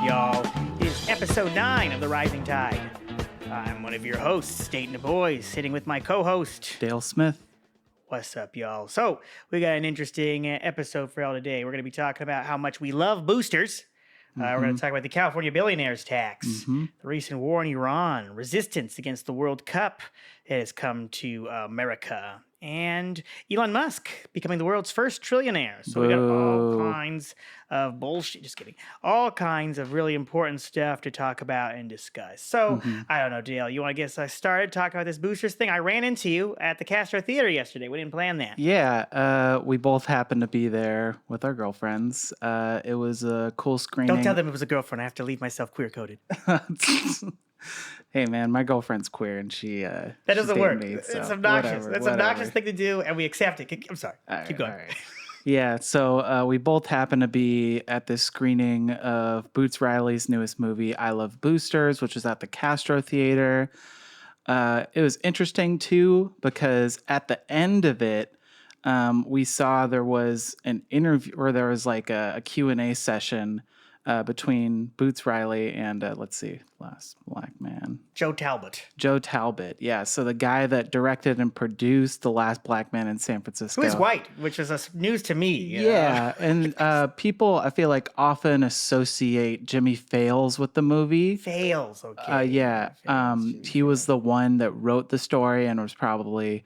y'all? It is episode 9 of The Rising Tide. I'm one of your hosts, Dayton and Boys, sitting with my co-host, Dale Smith. What's up, y'all? So, we got an interesting episode for y'all today. We're going to be talking about how much we love boosters. We're going to talk about the California billionaires tax, the recent war in Iran, resistance against the World Cup that has come to America, and Elon Musk becoming the world's first trillionaire. So we got all kinds of bullshit. Just kidding. All kinds of really important stuff to talk about and discuss. So I don't know, Dale, you want to get us started talking about this boosters thing? I ran into you at the Castro Theater yesterday. We didn't plan that. Yeah, we both happened to be there with our girlfriends. It was a cool screening. Don't tell them it was a girlfriend. I have to leave myself queer-coded. Hey, man, my girlfriend's queer, and that doesn't work. Me, so it's obnoxious. whatever. It's an obnoxious thing to do, and we accept it. I'm sorry. Keep going. Right. Yeah, so we both happened to be at this screening of Boots Riley's newest movie, I Love Boosters, which was at the Castro Theater. It was interesting, too, because at the end of it, we saw there was an interview, or there was like a Q&A session between Boots Riley and, last black man. Joe Talbot. Yeah. So the guy that directed and produced The Last Black Man in San Francisco. Who is white, which is news to me. Yeah. And people, I feel like, often associate Jimmy Fails with the movie. Fails, okay. He was the one that wrote the story and was probably,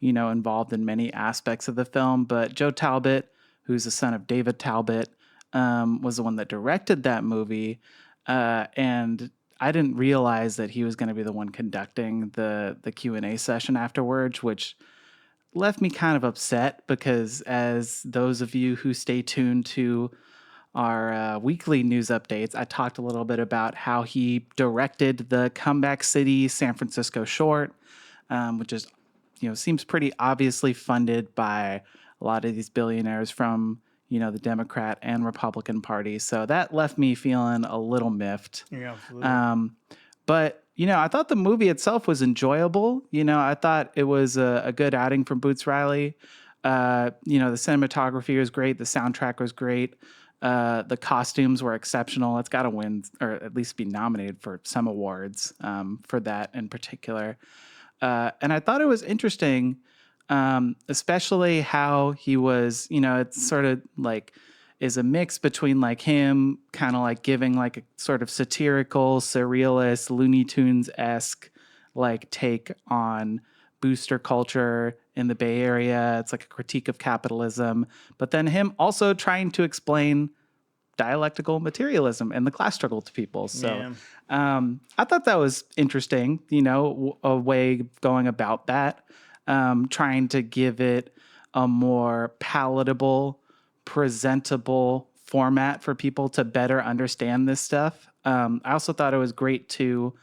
involved in many aspects of the film. But Joe Talbot, who's the son of David Talbot, was the one that directed that movie, and I didn't realize that he was going to be the one conducting the Q&A session afterwards, which left me kind of upset because, as those of you who stay tuned to our weekly news updates, I talked a little bit about how he directed the Comeback City San Francisco short, which is, seems pretty obviously funded by a lot of these billionaires from the Democrat and Republican party. So that left me feeling a little miffed. Yeah, absolutely. But, I thought the movie itself was enjoyable. I thought it was a good outing from Boots Riley. The cinematography was great. The soundtrack was great. The costumes were exceptional. It's got to win, or at least be nominated for some awards for that in particular. And I thought it was interesting, especially how he was, it's sort of like is a mix between like him kind of like giving like a sort of satirical, surrealist, Looney Tunes-esque like take on booster culture in the Bay Area. It's like a critique of capitalism, but then him also trying to explain dialectical materialism and the class struggle to people. So I thought that was interesting, a way of going about that. Trying to give it a more palatable, presentable format for people to better understand this stuff. I also thought it was great, too,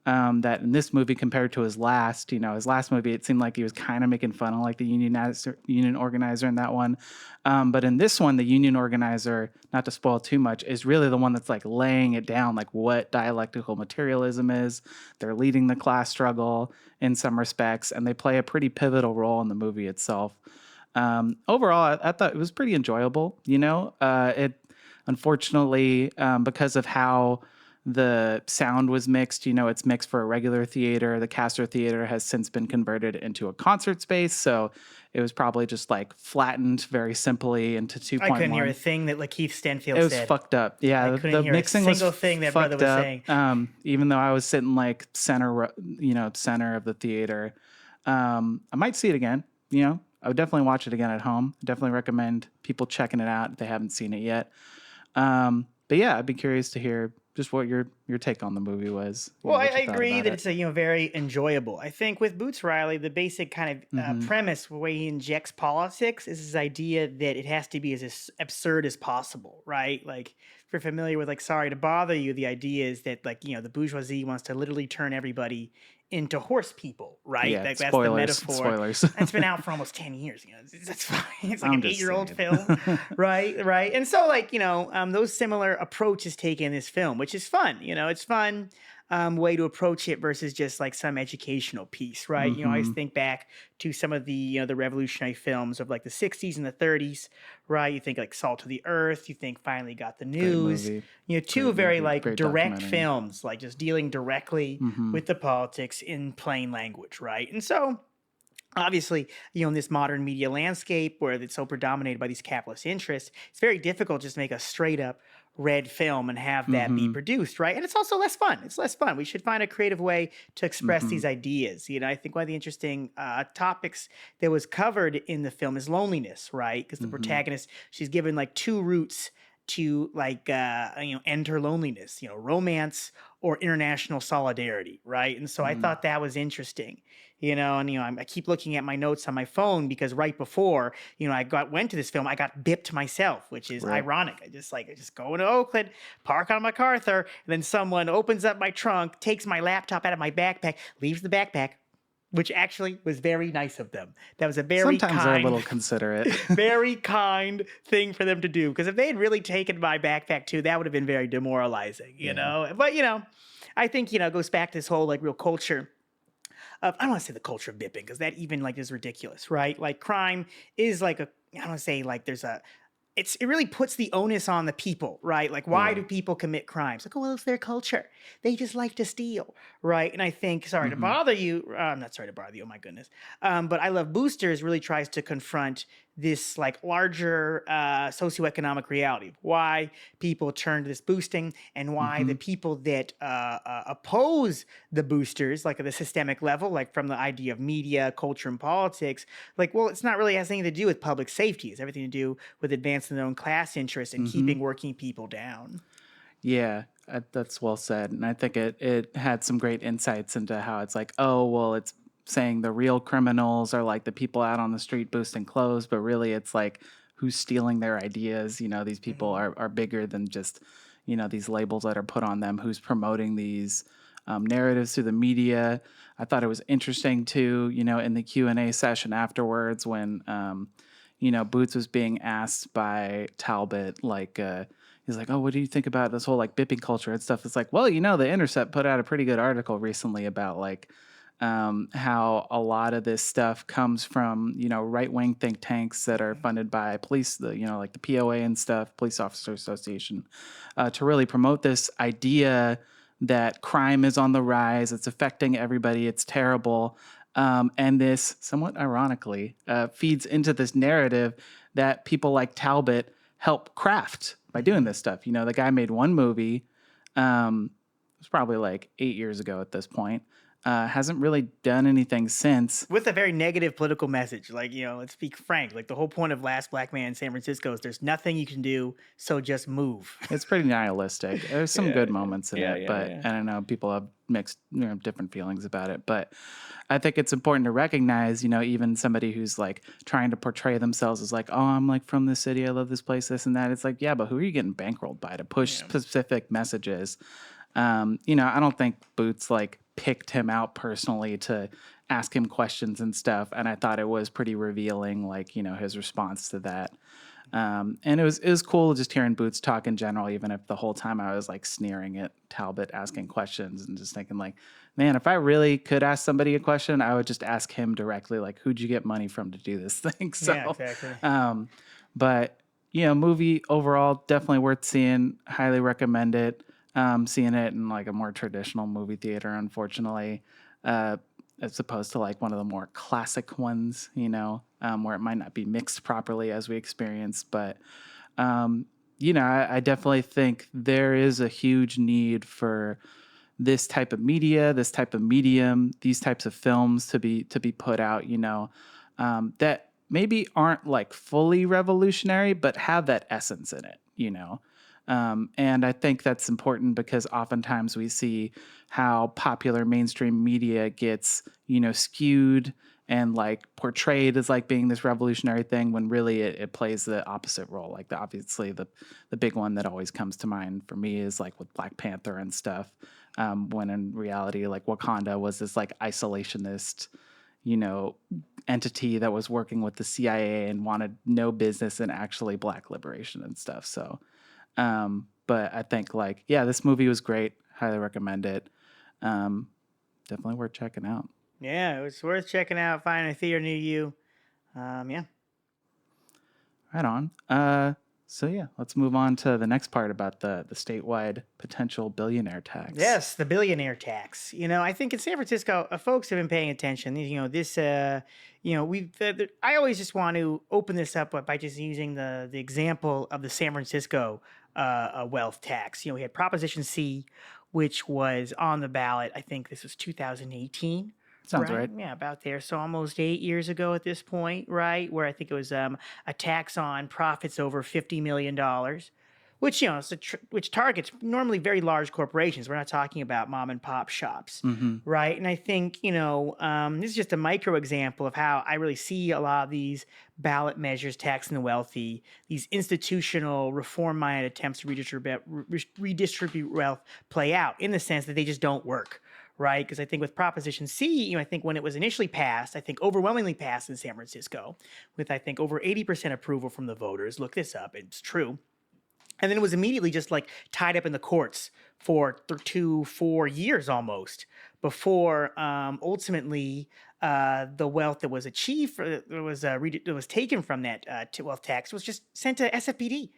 that in this movie compared to his last movie, it seemed like he was kind of making fun of like the union organizer in that one. But in this one, the union organizer, not to spoil too much, is really the one that's like laying it down, like what dialectical materialism is. They're leading the class struggle in some respects, and they play a pretty pivotal role in the movie itself. Overall, I thought it was pretty enjoyable. It unfortunately, because of how the sound was mixed, it's mixed for a regular theater. The Castro Theater has since been converted into a concert space, so it was probably just like flattened very simply into 2.1. I couldn't hear a thing that Lakeith Stanfield said. It was fucked up. Yeah, the mixing was single thing that brother was saying. Even though I was sitting like center of the theater. I might see it again. I would definitely watch it again at home. Definitely recommend people checking it out if they haven't seen it yet. But yeah, I'd be curious to hear just what your take on the movie was. Well, I agree that it's very enjoyable. I think with Boots Riley, the basic kind of premise, the way he injects politics, is this idea that it has to be as absurd as possible, right? Like, if you're familiar with like Sorry to Bother You, the idea is that like the bourgeoisie wants to literally turn everybody into horse people, right? Yeah, that's spoilers, the metaphor. Spoilers. It's been out for almost 10 years. That's fine. It's like an 8-year-old film, right? And so, like, those similar approaches taken in this film, which is fun. It's fun. way to approach it versus just like some educational piece, right? You know, I always think back to some of the the revolutionary films of like the 60s and the 30s, right? You think like Salt of the Earth, you think Finally Got the Great News, movie. you know, two Great very movie. like Great direct documentary. films, like just dealing directly with the politics in plain language, right? And so obviously, you know, in this modern media landscape where it's so predominated by these capitalist interests, it's very difficult just to make a straight up red film and have that be produced, right? And it's also less fun. It's less fun. We should find a creative way to express these ideas. You know, I think one of the interesting topics that was covered in the film is loneliness, right? Because the protagonist, she's given like two routes to like end her loneliness, you know, romance or international solidarity, right? And so I thought that was interesting, you know, and I keep looking at my notes on my phone because right before, you know, went to this film, I got bipped myself, which is Right. ironic. I just go into Oakland, park on MacArthur, and then someone opens up my trunk, takes my laptop out of my backpack, leaves the backpack, which actually was very nice of them. That was a very Sometimes they're a kind, little considerate. very kind thing for them to do. Because if they had really taken my backpack too, that would have been very demoralizing, you know? But, you know, I think, you know, it goes back to this whole like real culture of, I don't want to say the culture of bipping because that even like is ridiculous, right? Like crime is like I don't want to say like it really puts the onus on the people, right? Like, why do people commit crimes? Like, oh, well, it's their culture. They just like to steal, right? And I think, sorry to bother you. I'm not sorry to bother you. Oh my goodness. But I Love Boosters really tries to confront this like larger socioeconomic reality of why people turn to this boosting and why the people that oppose the boosters, like at the systemic level, like from the idea of media, culture, and politics, like, well, it's not really has anything to do with public safety. It's everything to do with advancing their own class interests and keeping working people down. Yeah, that's well said. And I think it had some great insights into how it's like, oh, well, it's saying the real criminals are like the people out on the street boosting clothes, but really it's like who's stealing their ideas. You know, these people are bigger than just, you know, these labels that are put on them, who's promoting these narratives through the media. I thought it was interesting too, you know, in the Q&A session afterwards when, you know, Boots was being asked by Talbot, like, he's like, oh, what do you think about this whole like bipping culture and stuff? It's like, well, you know, The Intercept put out a pretty good article recently about like how a lot of this stuff comes from, you know, right-wing think tanks that are funded by police, you know, like the POA and stuff, Police Officer Association, to really promote this idea that crime is on the rise. It's affecting everybody. It's terrible. And this, somewhat ironically, feeds into this narrative that people like Talbot help craft by doing this stuff. You know, the guy made one movie. It was probably like 8 years ago at this point. Hasn't really done anything since. With a very negative political message. Like, you know, let's be frank. Like, the whole point of Last Black Man in San Francisco is there's nothing you can do, so just move. It's pretty nihilistic. There's some good moments in it, but I don't know. People have mixed, you know, different feelings about it. But I think it's important to recognize, you know, even somebody who's like trying to portray themselves as like, oh, I'm like from this city, I love this place, this and that. It's like, yeah, but who are you getting bankrolled by to push specific messages? You know, I don't think Boots like picked him out personally to ask him questions and stuff. And I thought it was pretty revealing, like, you know, his response to that. And it was cool just hearing Boots talk in general, even if the whole time I was like sneering at Talbot asking questions and just thinking like, man, if I really could ask somebody a question, I would just ask him directly, like, who'd you get money from to do this thing? So, Yeah, exactly. But, you know, movie overall, definitely worth seeing. Highly recommend it. Seeing it in like a more traditional movie theater, unfortunately, as opposed to like one of the more classic ones, you know, where it might not be mixed properly as we experienced. But, you know, I definitely think there is a huge need for this type of media, this type of medium, these types of films to be put out, you know, that maybe aren't like fully revolutionary, but have that essence in it, you know. And I think that's important because oftentimes we see how popular mainstream media gets, you know, skewed and like portrayed as like being this revolutionary thing when really it plays the opposite role. Like obviously the big one that always comes to mind for me is like with Black Panther and stuff. When in reality, like Wakanda was this like isolationist, you know, entity that was working with the CIA and wanted no business in actually Black liberation and stuff. So, but I think like, yeah, this movie was great. Highly recommend it. Definitely worth checking out. Yeah, it's worth checking out. Finding a theater near you. Yeah. Right on. So yeah, let's move on to the next part about the statewide potential billionaire tax. Yes, the billionaire tax. I think in San Francisco, folks have been paying attention. This, we've. I always just want to open this up by just using the example of the San Francisco wealth tax. We had Proposition C, which was on the ballot. I think this was 2018. Sounds right. Yeah, about there. So almost 8 years ago at this point, right? Where I think it was a tax on profits over $50 million, which which targets normally very large corporations. We're not talking about mom and pop shops, right? And I think this is just a micro example of how I really see a lot of these ballot measures taxing the wealthy, these institutional reform-minded attempts to redistribute wealth play out in the sense that they just don't work. Right, because I think with Proposition C, I think when it was initially passed, I think overwhelmingly passed in San Francisco, with I think over 80% approval from the voters. Look this up; it's true. And then it was immediately just like tied up in the courts for 4 years almost before ultimately the wealth that was achieved, that was taken from that wealth tax was just sent to SFPD.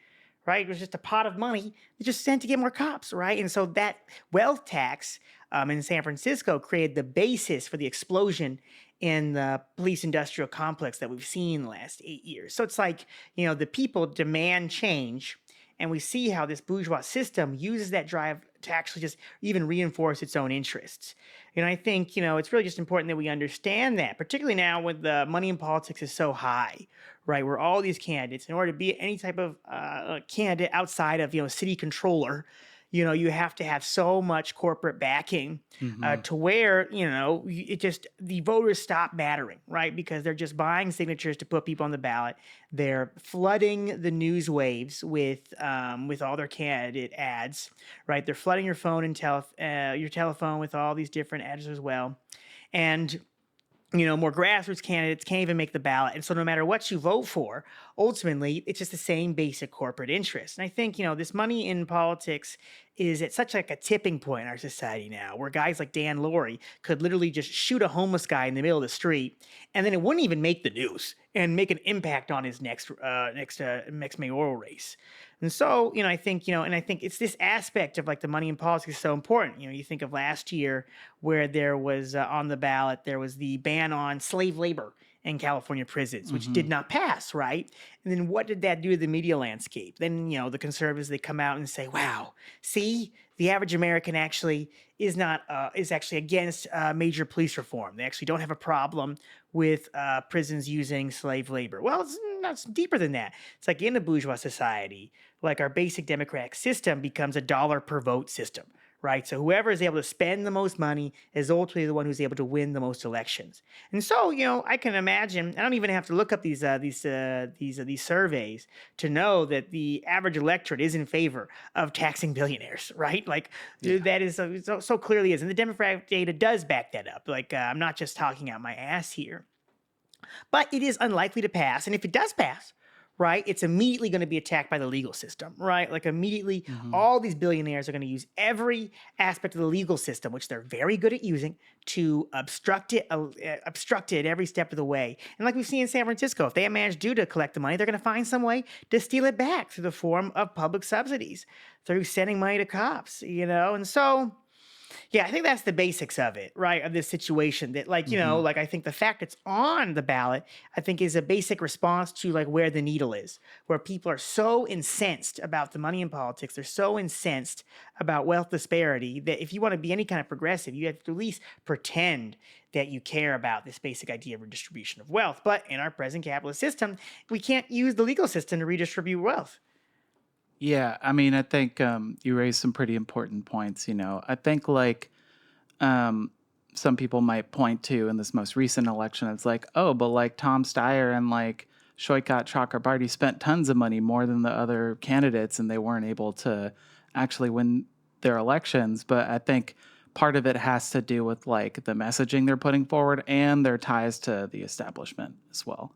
Right, it was just a pot of money just sent to get more cops. Right, and so that wealth tax in San Francisco created the basis for the explosion in the police industrial complex that we've seen in the last 8 years. So it's like the people demand change. And we see how this bourgeois system uses that drive to actually just even reinforce its own interests. I think, it's really just important that we understand that, particularly now when the money in politics is so high, right? Where all these candidates, in order to be any type of candidate outside of, city controller, you have to have so much corporate backing to where, the voters stop mattering, right? Because they're just buying signatures to put people on the ballot. They're flooding the news waves with all their candidate ads, right? They're flooding your phone and your telephone with all these different ads as well. And more grassroots candidates can't even make the ballot. And so no matter what you vote for, ultimately, it's just the same basic corporate interest. And I think, this money in politics is at such like a tipping point in our society now, where guys like Dan Laurie could literally just shoot a homeless guy in the middle of the street, and then it wouldn't even make the news and make an impact on his next mayoral race. And so, I think, and I think it's this aspect of like the money in politics is so important. You think of last year where there was on the ballot, there was the ban on slave labor in California prisons, which did not pass, right? And then what did that do to the media landscape? Then, the conservatives, they come out and say, wow, see, the average American actually is actually against major police reform. They actually don't have a problem with prisons using slave labor. Well, it's deeper than that. It's like in a bourgeois society, like our basic democratic system becomes a dollar per vote system, right? So whoever is able to spend the most money is ultimately the one who's able to win the most elections. And so, I can imagine, I don't even have to look up these surveys to know that the average electorate is in favor of taxing billionaires, right? Like that is so clearly is. And the demographic data does back that up. Like I'm not just talking out my ass here. But it is unlikely to pass. And if it does pass, right, it's immediately going to be attacked by the legal system, right? Like immediately, all these billionaires are going to use every aspect of the legal system, which they're very good at using, to obstruct it every step of the way. And like we've seen in San Francisco, if they manage to collect the money, they're going to find some way to steal it back through the form of public subsidies, through sending money to cops, And so, yeah, I think that's the basics of it, right? Of this situation that like, like I think the fact it's on the ballot, I think is a basic response to like where the needle is, where people are so incensed about the money in politics. They're so incensed about wealth disparity that if you want to be any kind of progressive, you have to at least pretend that you care about this basic idea of redistribution of wealth. But in our present capitalist system, we can't use the legal system to redistribute wealth. Yeah, I mean, I think you raised some pretty important points. I think like some people might point to in this most recent election, it's like, oh, but like Tom Steyer and like Shoykat Chakrabarty spent tons of money, more than the other candidates, and they weren't able to actually win their elections. But I think part of it has to do with like the messaging they're putting forward and their ties to the establishment as well.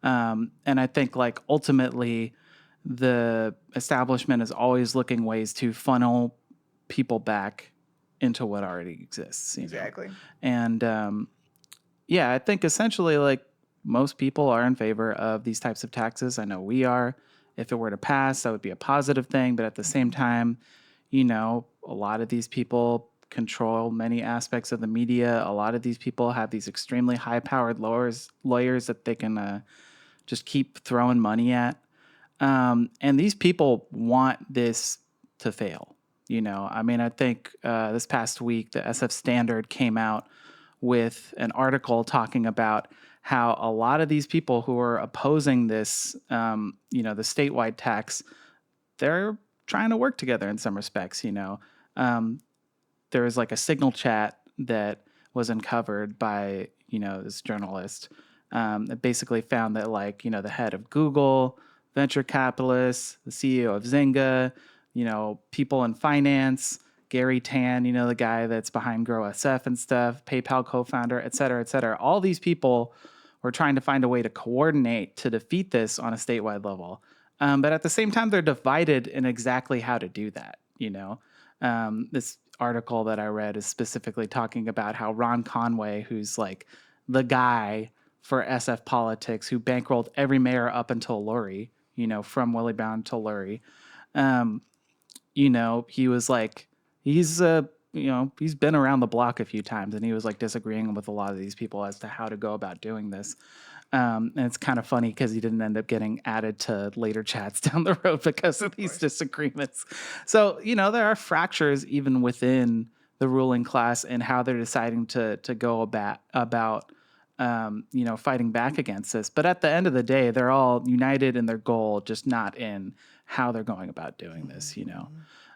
And I think like ultimately, the establishment is always looking ways to funnel people back into what already exists. Exactly. And yeah, I think essentially like most people are in favor of these types of taxes. I know we are. If it were to pass, that would be a positive thing. But at the same time, a lot of these people control many aspects of the media. A lot of these people have these extremely high-powered lawyers that they can just keep throwing money at. And these people want this to fail. I mean, I think this past week, the SF Standard came out with an article talking about how a lot of these people who are opposing this, the statewide tax, they're trying to work together in some respects. There was like a signal chat that was uncovered by, this journalist that basically found that the head of Google, venture capitalists, the CEO of Zynga, people in finance, Gary Tan, the guy that's behind GrowSF and stuff, PayPal co-founder, et cetera, all these people were trying to find a way to coordinate to defeat this on a statewide level. But at the same time, they're divided in exactly how to do that. This article that I read is specifically talking about how Ron Conway, who's like the guy for SF politics, who bankrolled every mayor up until Lurie, from Willie Brown to Lurie, he was like, he's been around the block a few times, and he was like disagreeing with a lot of these people as to how to go about doing this. And it's kind of funny because he didn't end up getting added to later chats down the road because of these disagreements. So, there are fractures even within the ruling class and how they're deciding to go about fighting back against this. But at the end of the day, they're all united in their goal, just not in how they're going about doing this,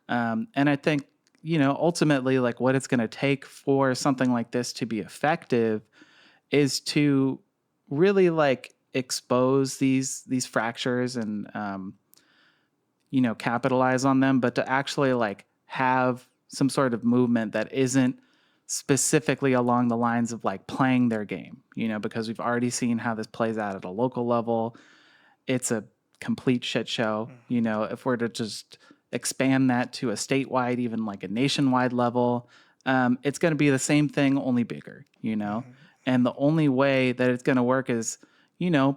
And I think, ultimately, like what it's going to take for something like this to be effective is to really like expose these fractures and capitalize on them, but to actually like have some sort of movement that isn't specifically along the lines of like playing their game, because we've already seen how this plays out at a local level. It's a complete shit show. If we're to just expand that to a statewide, even like a nationwide level, it's going to be the same thing, only bigger, And the only way that it's going to work is,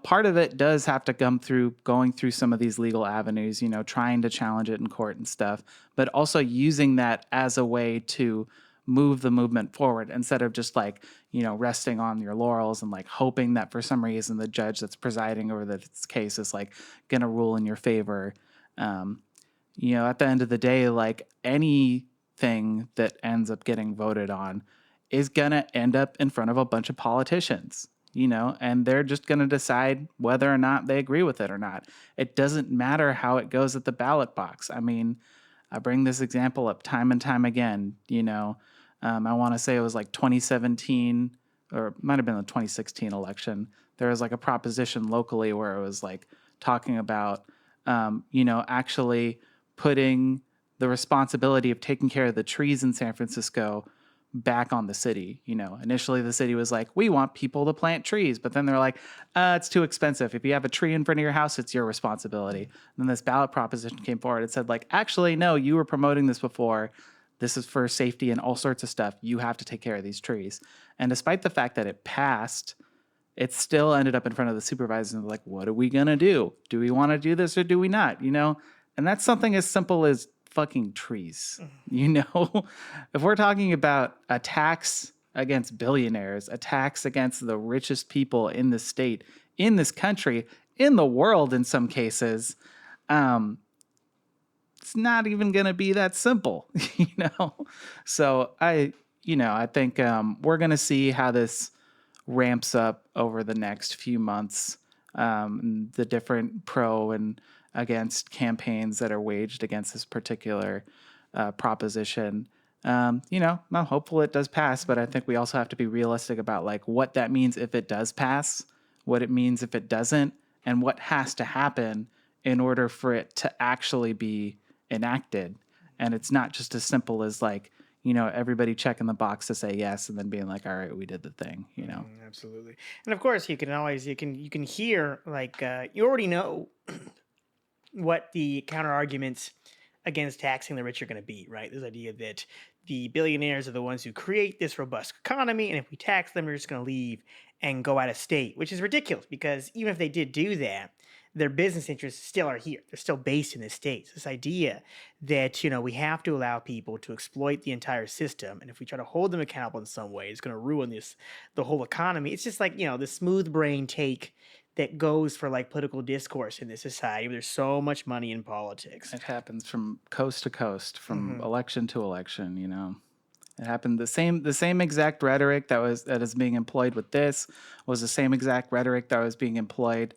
part of it does have to come through going through some of these legal avenues, trying to challenge it in court and stuff, but also using that as a way to move the movement forward instead of just like, resting on your laurels and like hoping that for some reason the judge that's presiding over this case is like going to rule in your favor. At the end of the day, like anything that ends up getting voted on is going to end up in front of a bunch of politicians, and they're just going to decide whether or not they agree with it or not. It doesn't matter how it goes at the ballot box. I mean, I bring this example up time and time again, I want to say it was like 2017 or it might have been the 2016 election. There was like a proposition locally where it was like talking about, actually putting the responsibility of taking care of the trees in San Francisco back on the city. Initially the city was like, we want people to plant trees, but then they're like, it's too expensive. If you have a tree in front of your house, it's your responsibility. And then this ballot proposition came forward. It said like, actually, no, you were promoting this before. This is for safety and all sorts of stuff. You have to take care of these trees. And despite the fact that it passed, it still ended up in front of the supervisors and like, what are we going to do? Do we want to do this or do we not? And that's something as simple as fucking trees. If we're talking about a tax against billionaires, a tax against the richest people in the state, in this country, in the world in some cases, it's not even going to be that simple, So I think we're going to see how this ramps up over the next few months, the different pro and against campaigns that are waged against this particular proposition. I'm hopeful it does pass, but I think we also have to be realistic about like what that means if it does pass, what it means if it doesn't, and what has to happen in order for it to actually be enacted. And it's not just as simple as like, everybody checking the box to say yes and then being like, all right, we did the thing, Absolutely. And of course you can hear like, you already know what the counter arguments against taxing the rich are going to be, right? This idea that the billionaires are the ones who create this robust economy, and if we tax them, they're just going to leave and go out of state, which is ridiculous because even if they did do that, their business interests still are here. They're still based in the states. This idea that we have to allow people to exploit the entire system, and if we try to hold them accountable in some way, it's going to ruin the whole economy. It's just like the smooth brain take that goes for like political discourse in this society. There's so much money in politics. It happens from coast to coast, from Mhm. election to election. It happened the same exact rhetoric that is being employed with this was the same exact rhetoric that was being employed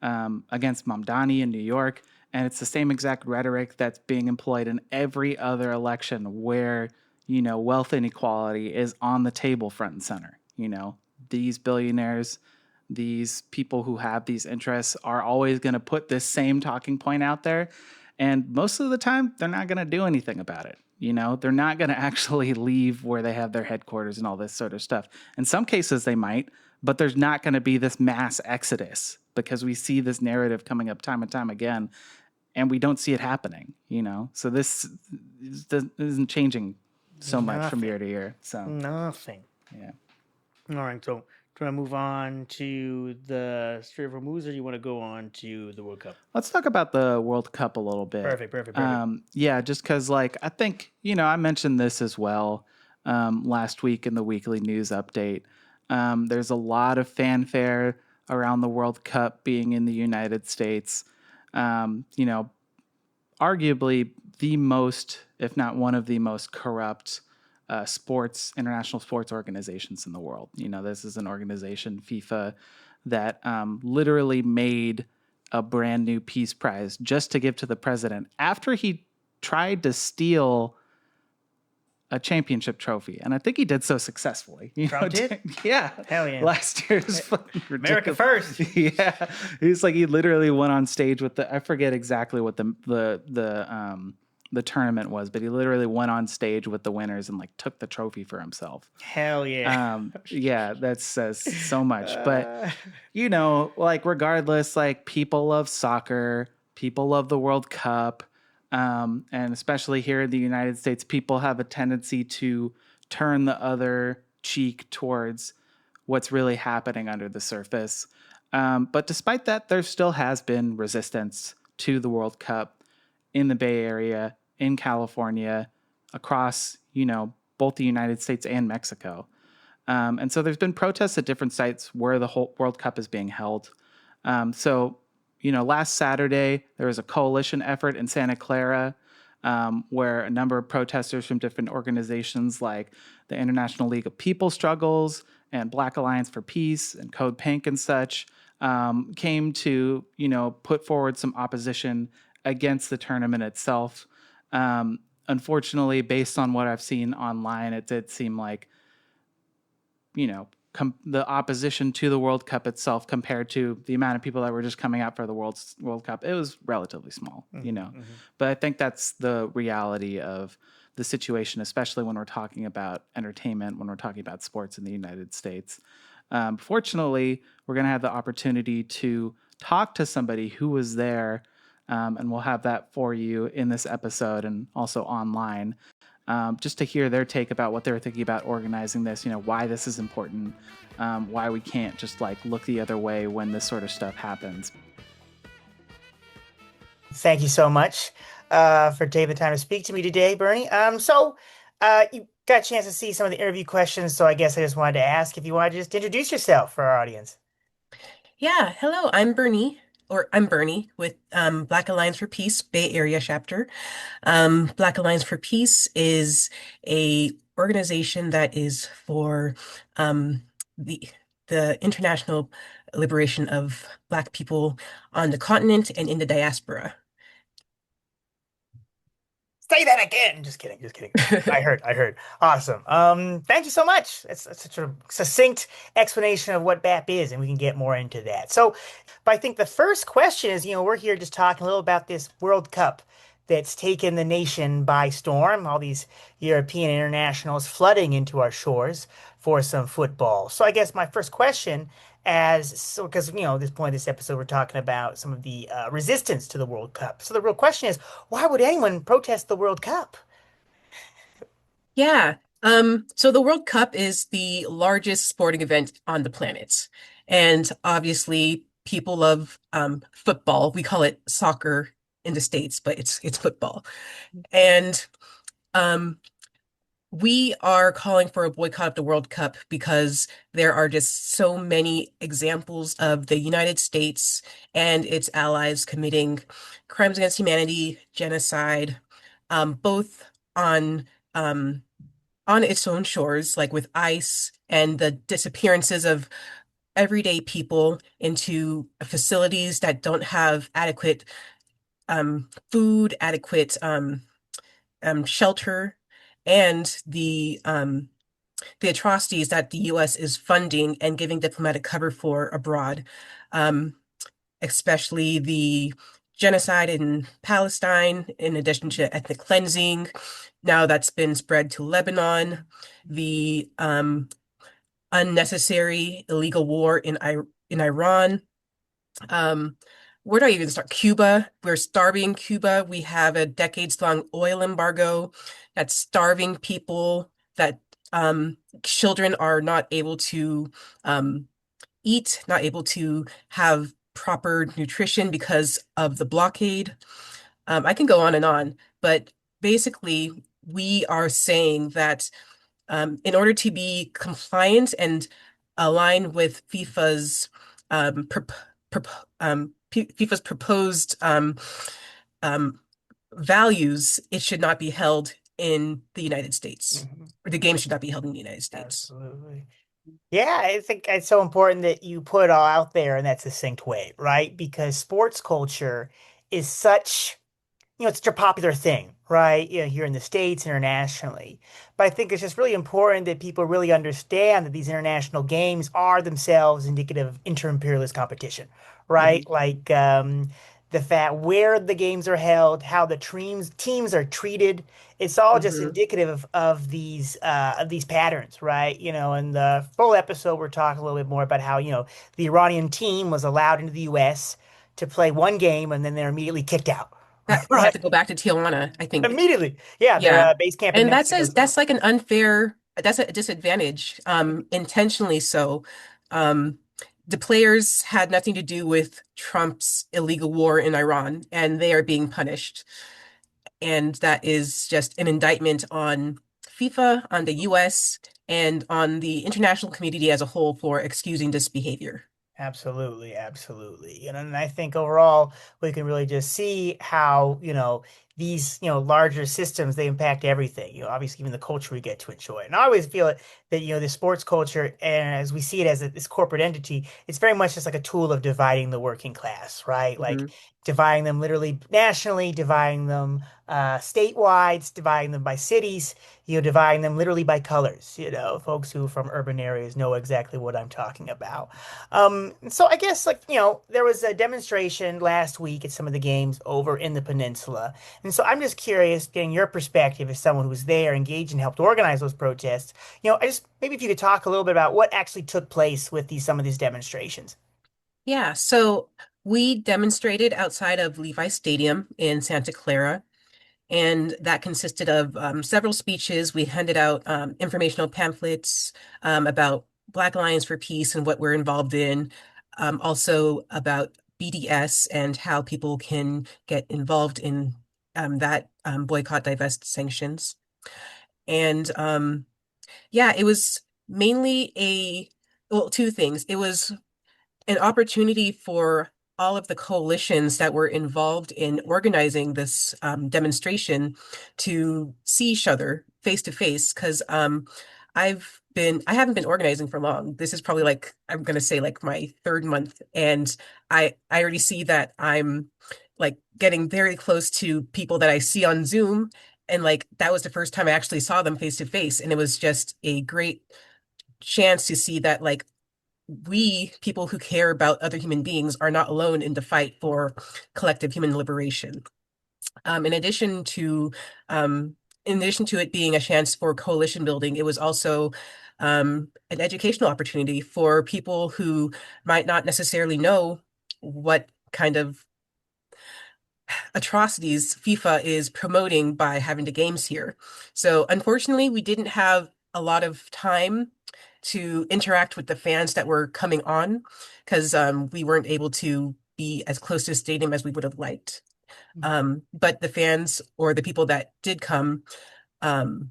against Mamdani in New York, and it's the same exact rhetoric that's being employed in every other election where wealth inequality is on the table front and center. These billionaires, these people who have these interests are always going to put this same talking point out there, and most of the time they're not going to do anything about it. They're not going to actually leave where they have their headquarters and all this sort of stuff. In some cases they might, but there's not going to be this mass exodus because we see this narrative coming up time and time again, and we don't see it happening. So this isn't changing so much from year to year. So Nothing. yeah. All right, so do you want to move on to the Strait of Hormuz, or do you want to go on to the World Cup? Let's talk about the World Cup a little bit. Perfect. Yeah, just because, I think, I mentioned this as well last week in the weekly news update. There's a lot of fanfare around the World Cup being in the United States. Arguably the most, if not one of the most corrupt international sports organizations in the world. This is an organization, FIFA, that literally made a brand new peace prize just to give to the president after he tried to steal a championship trophy. And I think he did so successfully. Trump did? Yeah. Hell yeah. Last year was fucking America ridiculous. first. Yeah. He literally went on stage with I forget exactly what the tournament was, but he literally went on stage with the winners and took the trophy for himself. Hell yeah. Yeah, that says so much. But regardless, people love soccer, people love the World Cup, and especially here in the United States, people have a tendency to turn the other cheek towards what's really happening under the surface. But despite that, there still has been resistance to the World Cup in the Bay Area, in California, across, both the United States and Mexico. And so there's been protests at different sites where the whole World Cup is being held. Last Saturday, there was a coalition effort in Santa Clara where a number of protesters from different organizations like the International League of People Struggles and Black Alliance for Peace and Code Pink and such came to, put forward some opposition against the tournament itself. Unfortunately, based on what I've seen online, it did seem like, the opposition to the World Cup itself compared to the amount of people that were just coming out for the World Cup, it was relatively small, But I think that's the reality of the situation, especially when we're talking about entertainment, when we're talking about sports in the United States. Fortunately, we're going to have the opportunity to talk to somebody who was there, and we'll have that for you in this episode and also online, just to hear their take about what they're thinking about organizing this, why this is important, why we can't just look the other way when this sort of stuff happens. Thank you so much for taking the time to speak to me today, Bernie. So you got a chance to see some of the interview questions, so I guess I just wanted to ask if you wanted to just introduce yourself for our audience. Yeah, hello, I'm Bernie with Black Alliance for Peace Bay Area chapter. Black Alliance for Peace is a organization that is for the international liberation of Black people on the continent and in the diaspora. Say that again. Just kidding. I heard. Awesome. Thank you so much. It's such a succinct explanation of what BAP is, and we can get more into that. So, but I think the first question is, we're here just talking a little about this World Cup that's taken the nation by storm. All these European internationals flooding into our shores for some football. So I guess my first question because at this point in this episode, we're talking about some of the resistance to the World Cup. So the real question is, why would anyone protest the World Cup? Yeah. So the World Cup is the largest sporting event on the planet. And obviously people love football. We call it soccer in the States, but it's football. And um we are calling for a boycott of the World Cup because there are just so many examples of the United States and its allies committing crimes against humanity, genocide, both on um, on its own shores, like with ICE and the disappearances of everyday people into facilities that don't have adequate food, adequate shelter, and the atrocities that the US is funding and giving diplomatic cover for abroad, um, especially the genocide in Palestine, in addition to ethnic cleansing. Now that's been spread to Lebanon, the unnecessary illegal war in Iran. Um, where do I even start? Cuba. We're starving Cuba. We have a decades-long oil embargo that's starving people, that children are not able to um, eat, not able to have proper nutrition because of the blockade. I can go on, but basically, we are saying that in order to be compliant and align with FIFA's proposed um, values, it should not be held in the United States, Mhm. or the game should not be held in the United States. Absolutely. Yeah, I think it's so important that you put it all out there in that succinct way, right? Because sports culture is such, it's such a popular thing, right? Here in the States, internationally. But I think it's just really important that people really understand that these international games are themselves indicative of inter-imperialist competition, right? Mhm. Like the fact where the games are held, how the teams are treated. It's all just Mhm. indicative of these patterns, right? In the full episode, we're talking a little bit more about how, the Iranian team was allowed into the US to play one game and then they're immediately kicked out. That they have Right. to go back to Tijuana, I think. Immediately. Yeah, their Yeah. base camp in And Mexico is gone. that's like an unfair, that's a disadvantage, intentionally so. Um, the players had nothing to do with Trump's illegal war in Iran, and they are being punished. And that is just an indictment on FIFA, on the US, and on the international community as a whole for excusing this behavior. Absolutely, absolutely. And I think overall we can really just see how, these, larger systems, they impact everything, obviously even the culture we get to enjoy. And I always feel it that, the sports culture, and as we see it as this corporate entity, it's very much just like a tool of dividing the working class, right? Like Mhm. dividing them literally nationally, dividing them statewide, dividing them by cities, dividing them literally by colors. Folks who from urban areas know exactly what I'm talking about. So I guess like, there was a demonstration last week at some of the games over in the peninsula. And so I'm just curious, getting your perspective as someone who was there, engaged and helped organize those protests. I just maybe if you could talk a little bit about what actually took place with some of these demonstrations. Yeah, so we demonstrated outside of Levi Stadium in Santa Clara, and that consisted of several speeches. We handed out informational pamphlets about Black Alliance for Peace and what we're involved in, also about BDS and how people can get involved in that boycott, divest, sanctions. And yeah, it was mainly well, two things. It was an opportunity for all of the coalitions that were involved in organizing this demonstration to see each other face to face. Because I haven't been organizing for long. This is probably like, I'm gonna say like my third month, and I already see that I'm like getting very close to people that I see on Zoom. And like that was the first time I actually saw them face to face. And it was just a great chance to see that like we, people who care about other human beings, are not alone in the fight for collective human liberation. Um, in addition to in addition to it being a chance for coalition building, it was also an educational opportunity for people who might not necessarily know what kind of atrocities FIFA is promoting by having the games here. So unfortunately, we didn't have a lot of time to interact with the fans that were coming on because we weren't able to be as close to the stadium as we would have liked. But the fans or the people that did come, um,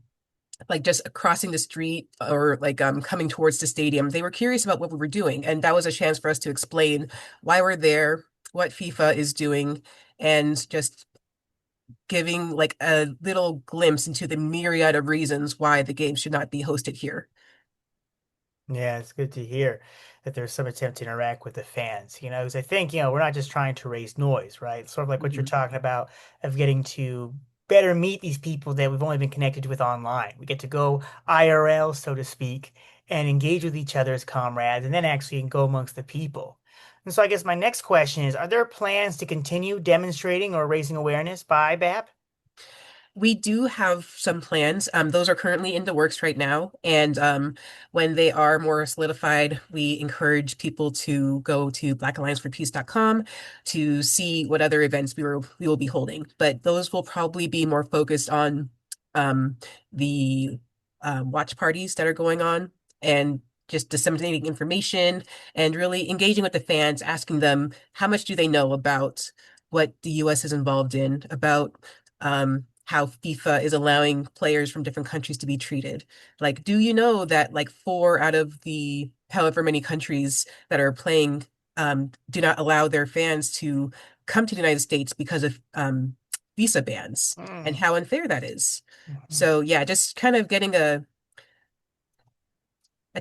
like just crossing the street or like coming towards the stadium, they were curious about what we were doing, and that was a chance for us to explain why we're there, what FIFA is doing, and just giving like a little glimpse into the myriad of reasons why the game should not be hosted here. Yeah, it's good to hear that there's some attempt to interact with the fans, because I think, we're not just trying to raise noise, right? Sort of like what you're Mhm. talking about of getting to better meet these people that we've only been connected with online. We get to go IRL, so to speak, and engage with each other as comrades and then actually go amongst the people. And so I guess my next question is, are there plans to continue demonstrating or raising awareness by BAP? We do have some plans. Those are currently in the works right now. And when they are more solidified, we encourage people to go to blackallianceforpeace.com to see what other events we will be holding. But those will probably be more focused on um, the watch parties that are going on and just disseminating information and really engaging with the fans, asking them how much do they know about what the US is involved in, about how FIFA is allowing players from different countries to be treated. Like, do you know that like four out of the however many countries that are playing do not allow their fans to come to the United States because of visa bans and Mm. how unfair that is. Mhm. So yeah, just kind of getting a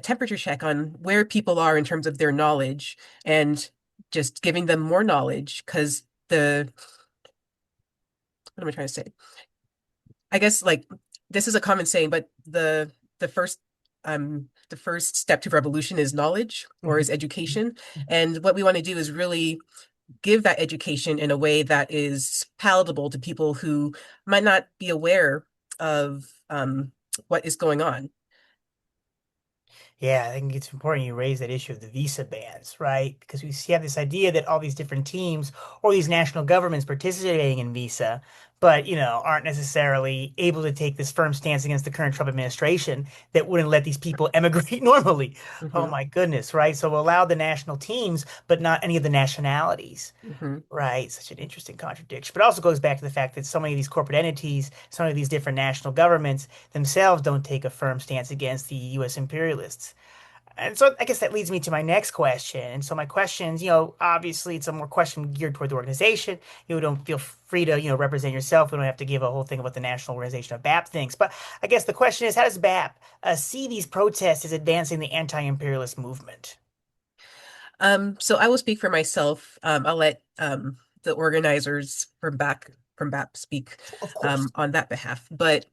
temperature check on where people are in terms of their knowledge and just giving them more knowledge because the what am I trying to say? I guess like this is a common saying, but the first step to revolution is knowledge or is Mhm. education. And what we want to do is really give that education in a way that is palatable to people who might not be aware of what is going on. Yeah, I think it's important you raise that issue of the visa bans, right? Because have this idea that all these different teams or these national governments participating in visa, but aren't necessarily able to take this firm stance against the current Trump administration that wouldn't let these people emigrate normally. Oh Hmm. my goodness, right? So allow the national teams, but not any of the nationalities. Hmm. Right, such an interesting contradiction. But it also goes back to the fact that so many of these corporate entities, some of these different national governments themselves don't take a firm stance against the U.S. imperialists. And so I guess that leads me to my next question. And so my questions, obviously it's a more question geared toward the organization. You don't feel free to, represent yourself. We don't have to give a whole thing about the national organization of BAP things. But I guess the question is, how does BAP see these protests as advancing the anti-imperialist movement? So I will speak for myself. I'll let the organizers from BAP speak Of course. on that behalf. But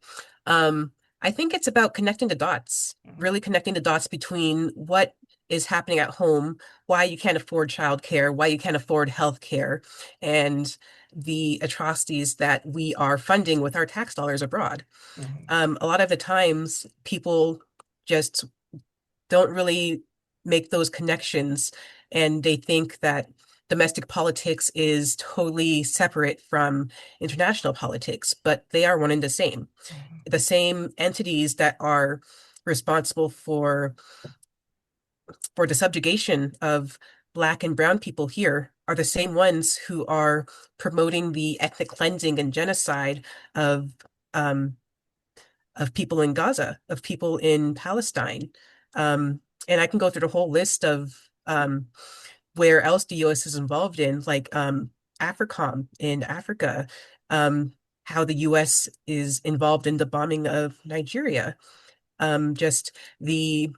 um, I think it's about connecting the dots, Mhm. really connecting the dots between what is happening at home, why you can't afford childcare, why you can't afford healthcare, and the atrocities that we are funding with our tax dollars abroad. Mhm. A lot of the times, people just don't really make those connections and they think that domestic politics is totally separate from international politics, but they are one and the same. Mhm. The same entities that are responsible for the subjugation of Black and Brown people here are the same ones who are promoting the ethnic cleansing and genocide of um, of people in Gaza, of people in Palestine. And I can go through the whole list of where else the US is involved in, like AFRICOM in Africa, how the US is involved in the bombing of Nigeria, just the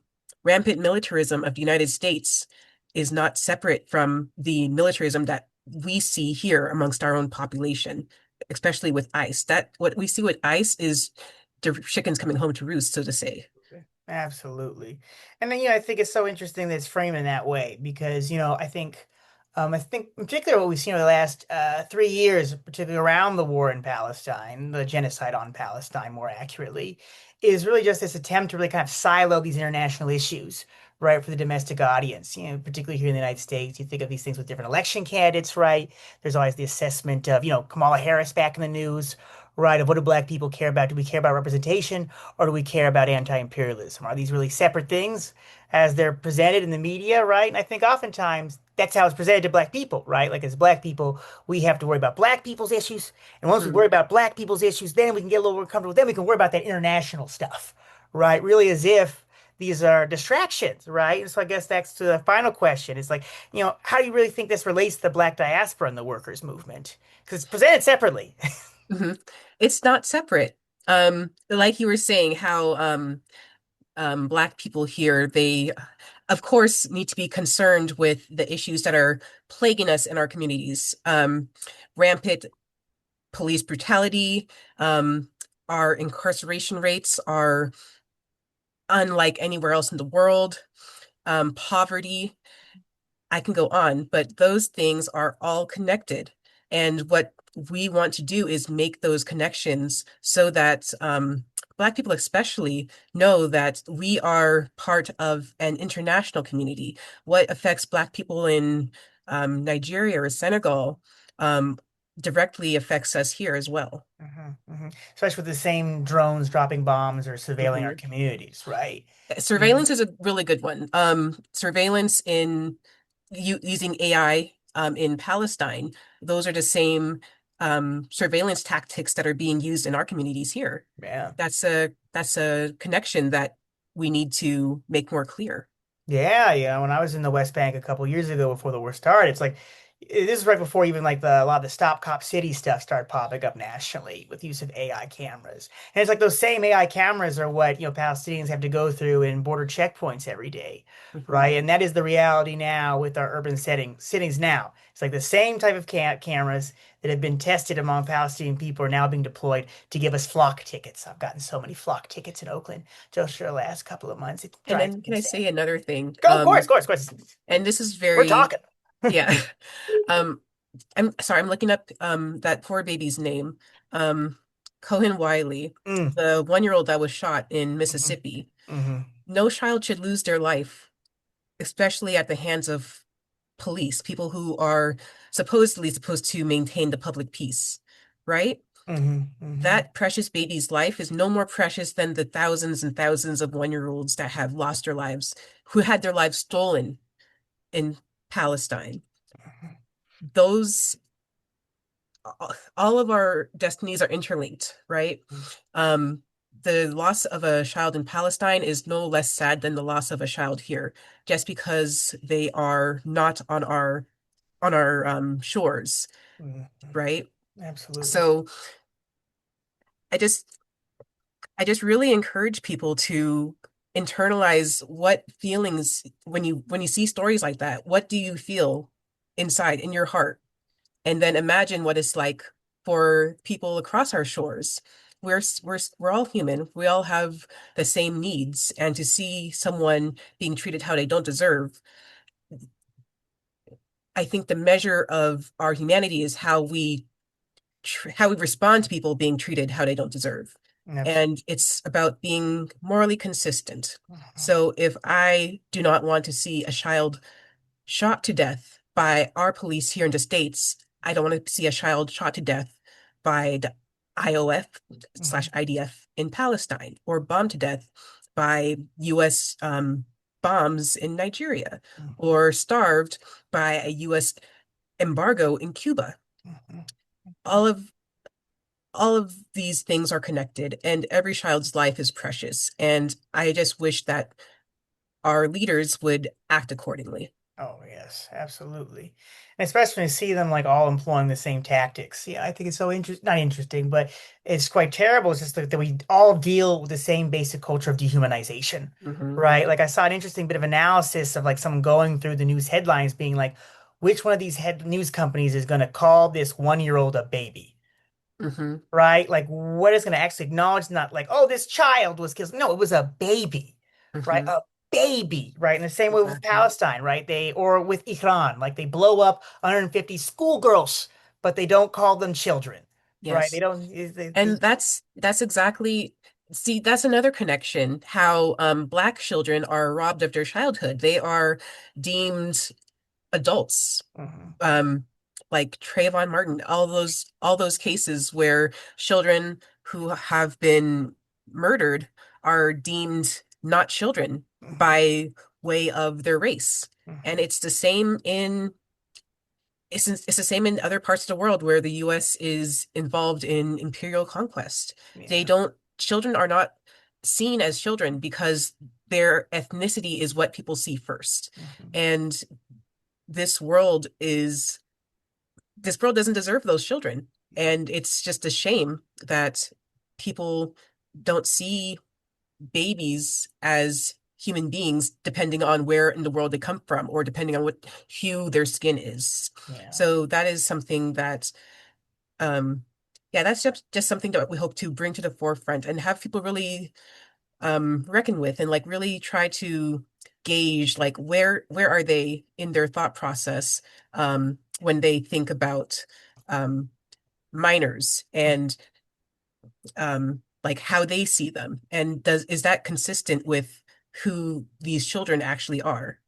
rampant militarism of the United States is not separate from the militarism that we see here amongst our own population, especially with ICE. That what we see with ICE is the chickens coming home to roost, so to say. Absolutely. And then, I think it's so interesting that it's framed in that way because, I think in particular what we've seen over the last 3 years, particularly around the war in Palestine, the genocide on Palestine more accurately, is really just this attempt to really kind of silo these international issues, right, for the domestic audience. Particularly here in the United States, you think of these things with different election candidates, right? There's always the assessment of, Kamala Harris back in the news, right? Of what do black people care about? Do we care about representation or do we care about anti-imperialism? Are these really separate things as they're presented in the media, right? And I think oftentimes that's how it's presented to black people, right? Like as black people, we have to worry about black people's issues. And once we worry about black people's issues, then we can get a little more comfortable. Then we can worry about that international stuff, right? Really as if these are distractions, right? And so I guess that's to the final question. It's like, how do you really think this relates to the black diaspora and the workers movement? Because it's presented separately. Hmm. It's not separate. Like you were saying, how Black people here, they, of course, need to be concerned with the issues that are plaguing us in our communities. Rampant police brutality, our incarceration rates are unlike anywhere else in the world, poverty. I can go on, but those things are all connected. And what we want to do is make those connections so that Black people, especially, know that we are part of an international community. What affects Black people in Nigeria or Senegal directly affects us here as well. Especially with the same drones dropping bombs or surveilling our Mhm. communities, right? Surveillance is a really good one. Surveillance in using AI in Palestine, those are the same surveillance tactics that are being used in our communities here. Yeah. That's a connection that we need to make more clear. Yeah, yeah. When I was in the West Bank a couple years ago before the war started, it's like this is right before even like a lot of the Stop Cop City stuff started popping up nationally with use of AI cameras. And it's like those same AI cameras are what, Palestinians have to go through in border checkpoints every day, Mhm. right? And that is the reality now with our urban cities now. It's like the same type of cameras that have been tested among Palestinian people are now being deployed to give us flock tickets. I've gotten so many flock tickets in Oakland just for the last couple of months. It And drives then me can I insane. say another thing? Go, of course. And this is We're very, talking. yeah. Um, I'm sorry, I'm looking up that poor baby's name. Um, Cohen Wiley, Mm, the 1-year-old that was shot in hmm Mississippi. hmm No child should lose their life, especially at the hands of police, people who are supposedly supposed to maintain the public peace, right? hmm That precious baby's life is no more precious than the thousands and thousands of 1-year-olds that have lost their lives, who had their lives stolen in Palestine. Those all of our destinies are interlinked, right? Um, the loss of a child in Palestine is no less sad than the loss of a child here, just because they are not on our shores, hmm right? Absolutely. So I just I just really encourage people to internalize what feelings when you see stories like that, what do you feel inside in your heart? And then imagine what it's like for people across our shores. We're all human. We all have the same needs, and to see someone being treated how they don't deserve, I think the measure of our humanity is how we respond to people being treated how they don't deserve. Absolutely. And it's about being morally consistent. So if I do not want to see a child shot to death by our police here in the States, I don't want to see a child shot to death by the IOF slash IDF in Palestine or bombed to death by US bombs in Nigeria or starved by a US embargo in Cuba. All of all of these things are connected, and every child's life is precious. And I just wish that our leaders would act accordingly. Oh, yes, absolutely. And especially when you see them like all employing the same tactics. Yeah, I think it's so not interesting, but it's quite terrible. It's just that we all deal with the same basic culture of dehumanization, Hmm. right? Like I saw an interesting bit of analysis of like someone going through the news headlines being like, which one of these head news companies is going to call this 1-year-old a baby? Hmm. Right? Like, what is going to actually acknowledge not like, oh, this child was killed. No, it was a baby, right? Hmm. A baby, right? In the same way with Exactly. Palestine, right? Or with Iran, like they blow up 150 schoolgirls, but they don't call them children, right? They Yes. don't, And that's exactly See, that's another connection, how Black children are robbed of their childhood. They are deemed adults. Hmm. Um, like Trayvon Martin, all those cases where children who have been murdered are deemed not children Hmm. by way of their race. And Hmm. it's the same in other parts of the world where the US is involved in imperial conquest. Yeah. Children are not seen as children because their ethnicity is what people see first. Hmm. And this world is this world doesn't deserve those children. And it's just a shame that people don't see babies as human beings depending on where in the world they come from or depending on what hue their skin is. Yeah. So that is something that um yeah, that's just something that we hope to bring to the forefront and have people really reckon with and like really try to gauge like where are they in their thought process when they think about um minors and like how they see them and does is that consistent with who these children actually are?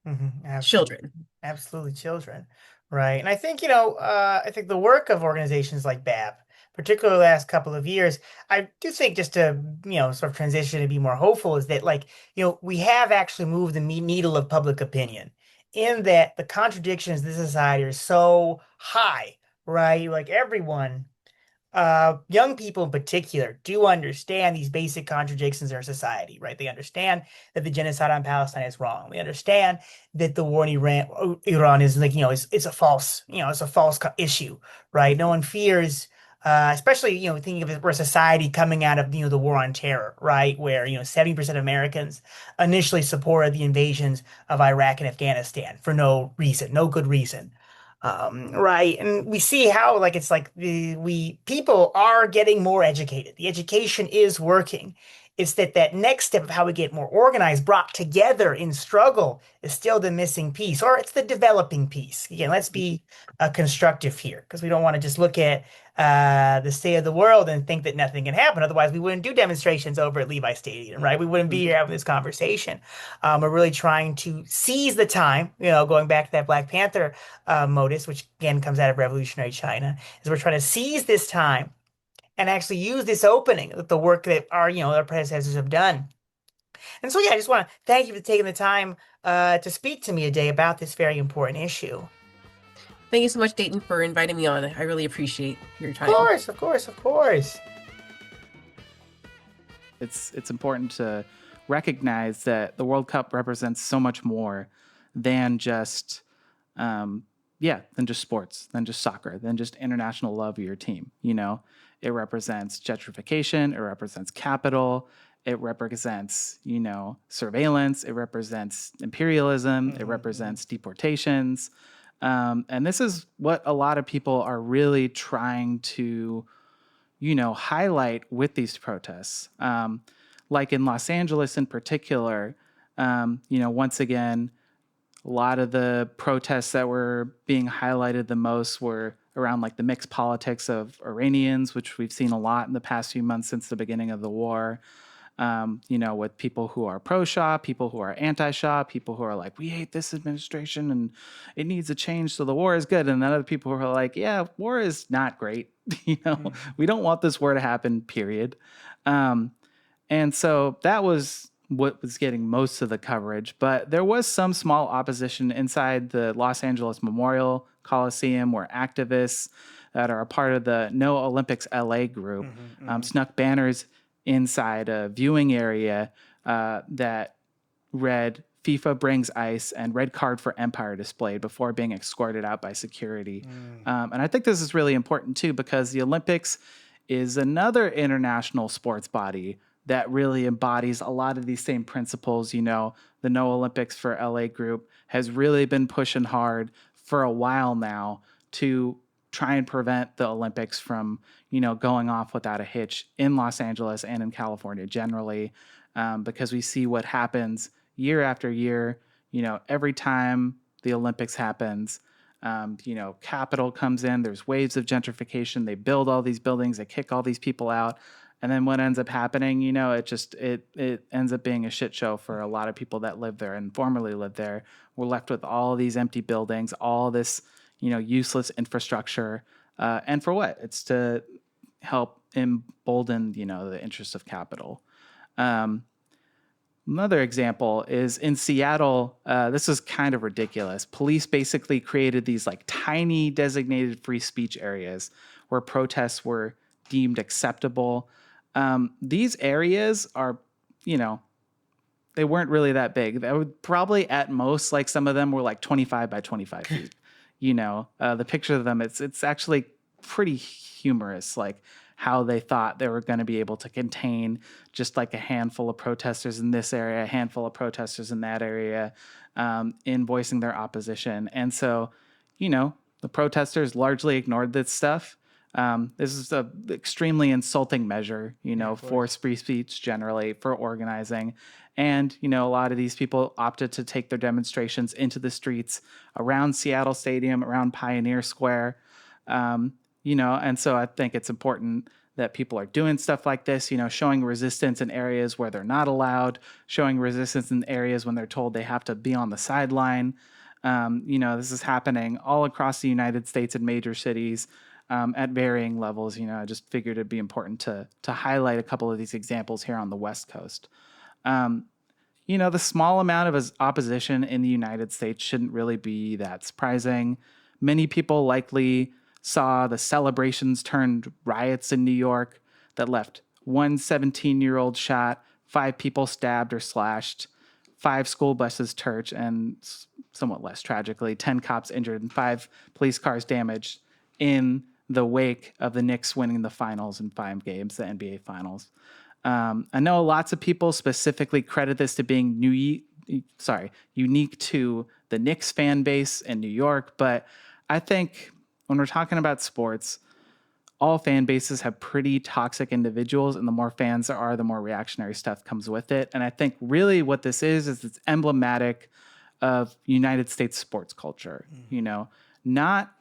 Hmm. Absolutely. Children. Absolutely, children, right? And I think, I think the work of organizations like BAP, particularly the last couple of years, I do think just to, sort of transition and be more hopeful is that, like, we have actually moved the needle of public opinion in that the contradictions in this society are so high, right? Like everyone young people in particular do understand these basic contradictions in our society, right? They understand that the genocide on Palestine is wrong. They understand that the war in Iran is like, it's a false, it's a false issue, right? No one fears, especially, thinking of it, we're a society coming out of, the war on terror, right? Where, 70% of Americans initially supported the invasions of Iraq and Afghanistan for no reason, no good reason. Right. And we see how like it's like we people are getting more educated. The education is working. It's that next step of how we get more organized, brought together in struggle is still the missing piece, or it's the developing piece. Again, let's be constructive here because we don't want to just look at the state of the world and think that nothing can happen. Otherwise, we wouldn't do demonstrations over at Levi Stadium, right? We wouldn't be here having this conversation. We're really trying to seize the time, going back to that Black Panther modus, which again comes out of revolutionary China, is we're trying to seize this time and actually use this opening, the work that our predecessors have done. And so, yeah, I just want to thank you for taking the time to speak to me today about this very important issue. Thank you so much, Dayton, for inviting me on. I really appreciate your Of time. course, of course, of course. It's important to recognize that the World Cup represents so much more than just than just sports, than just soccer, than just international love of your team. It represents gentrification, it represents capital, it represents, surveillance, it represents imperialism, it Hmm. represents deportations. And this is what a lot of people are really trying to highlight with these protests. Like in Los Angeles in particular, once again, a lot of the protests that were being highlighted the most were around like the mixed politics of Iranians, which we've seen a lot in the past few months since the beginning of the war. With people who are pro-Shah, people who are anti-Shah, people who are like, we hate this administration and it needs a change, so the war is good. And then other people who are like, yeah, war is not great. We don't want this war to happen, period. Um, and so that was what was getting most of the coverage. But there was some small opposition inside the Los Angeles Memorial Coliseum where activists that are a part of the No Olympics LA group Hmm. Hmm. snuck banners inside a viewing area that read FIFA brings ice and red card for Empire displayed before being escorted out by security. Hmm. And I think this is really important too because the Olympics is another international sports body that really embodies a lot of these same principles. The No Olympics for LA group has really been pushing hard for a while now to try and prevent the Olympics from, going off without a hitch in Los Angeles and in California generally, because we see what happens year after year. Every time the Olympics happens, capital comes in. There's waves of gentrification. They build all these buildings. They kick all these people out. And then what ends up happening, it ends up being a shit show for a lot of people that live there and formerly lived there. We're left with all these empty buildings, all this, useless infrastructure. And for what? It's to help embolden, the interest of capital. Another example is in Seattle. This is kind of ridiculous. Police basically created these like tiny designated free speech areas where protests were deemed acceptable. These areas are, they weren't really that big. They would probably at most, like some of them were like 25 by 25 feet. The picture of them, it's actually pretty humorous, like how they thought they were going to be able to contain just like a handful of protesters in this area, a handful of protesters in that area, in voicing their opposition. And so, the protesters largely ignored this stuff. This is an extremely insulting measure, for free speech generally, for organizing. And, a lot of these people opted to take their demonstrations into the streets around Seattle Stadium, around Pioneer Square. And so I think it's important that people are doing stuff like this, showing resistance in areas where they're not allowed, showing resistance in areas when they're told they have to be on the sideline. This is happening all across the United States in major cities at varying levels. I just figured it'd be important to highlight a couple of these examples here on the West Coast. The small amount of opposition in the United States shouldn't really be that surprising. Many people likely saw the celebrations turned riots in New York that left one 17-year-old shot, 5 people stabbed or slashed, 5 school buses torched, and somewhat less tragically, 10 cops injured and 5 police cars damaged in the wake of the Knicks winning the finals in 5 games, the NBA finals. I know lots of people specifically credit this to being unique to the Knicks fan base in New York, but I think when we're talking about sports, all fan bases have pretty toxic individuals, and the more fans there are, the more reactionary stuff comes with it. And I think really what this is it's emblematic of United States sports culture. Not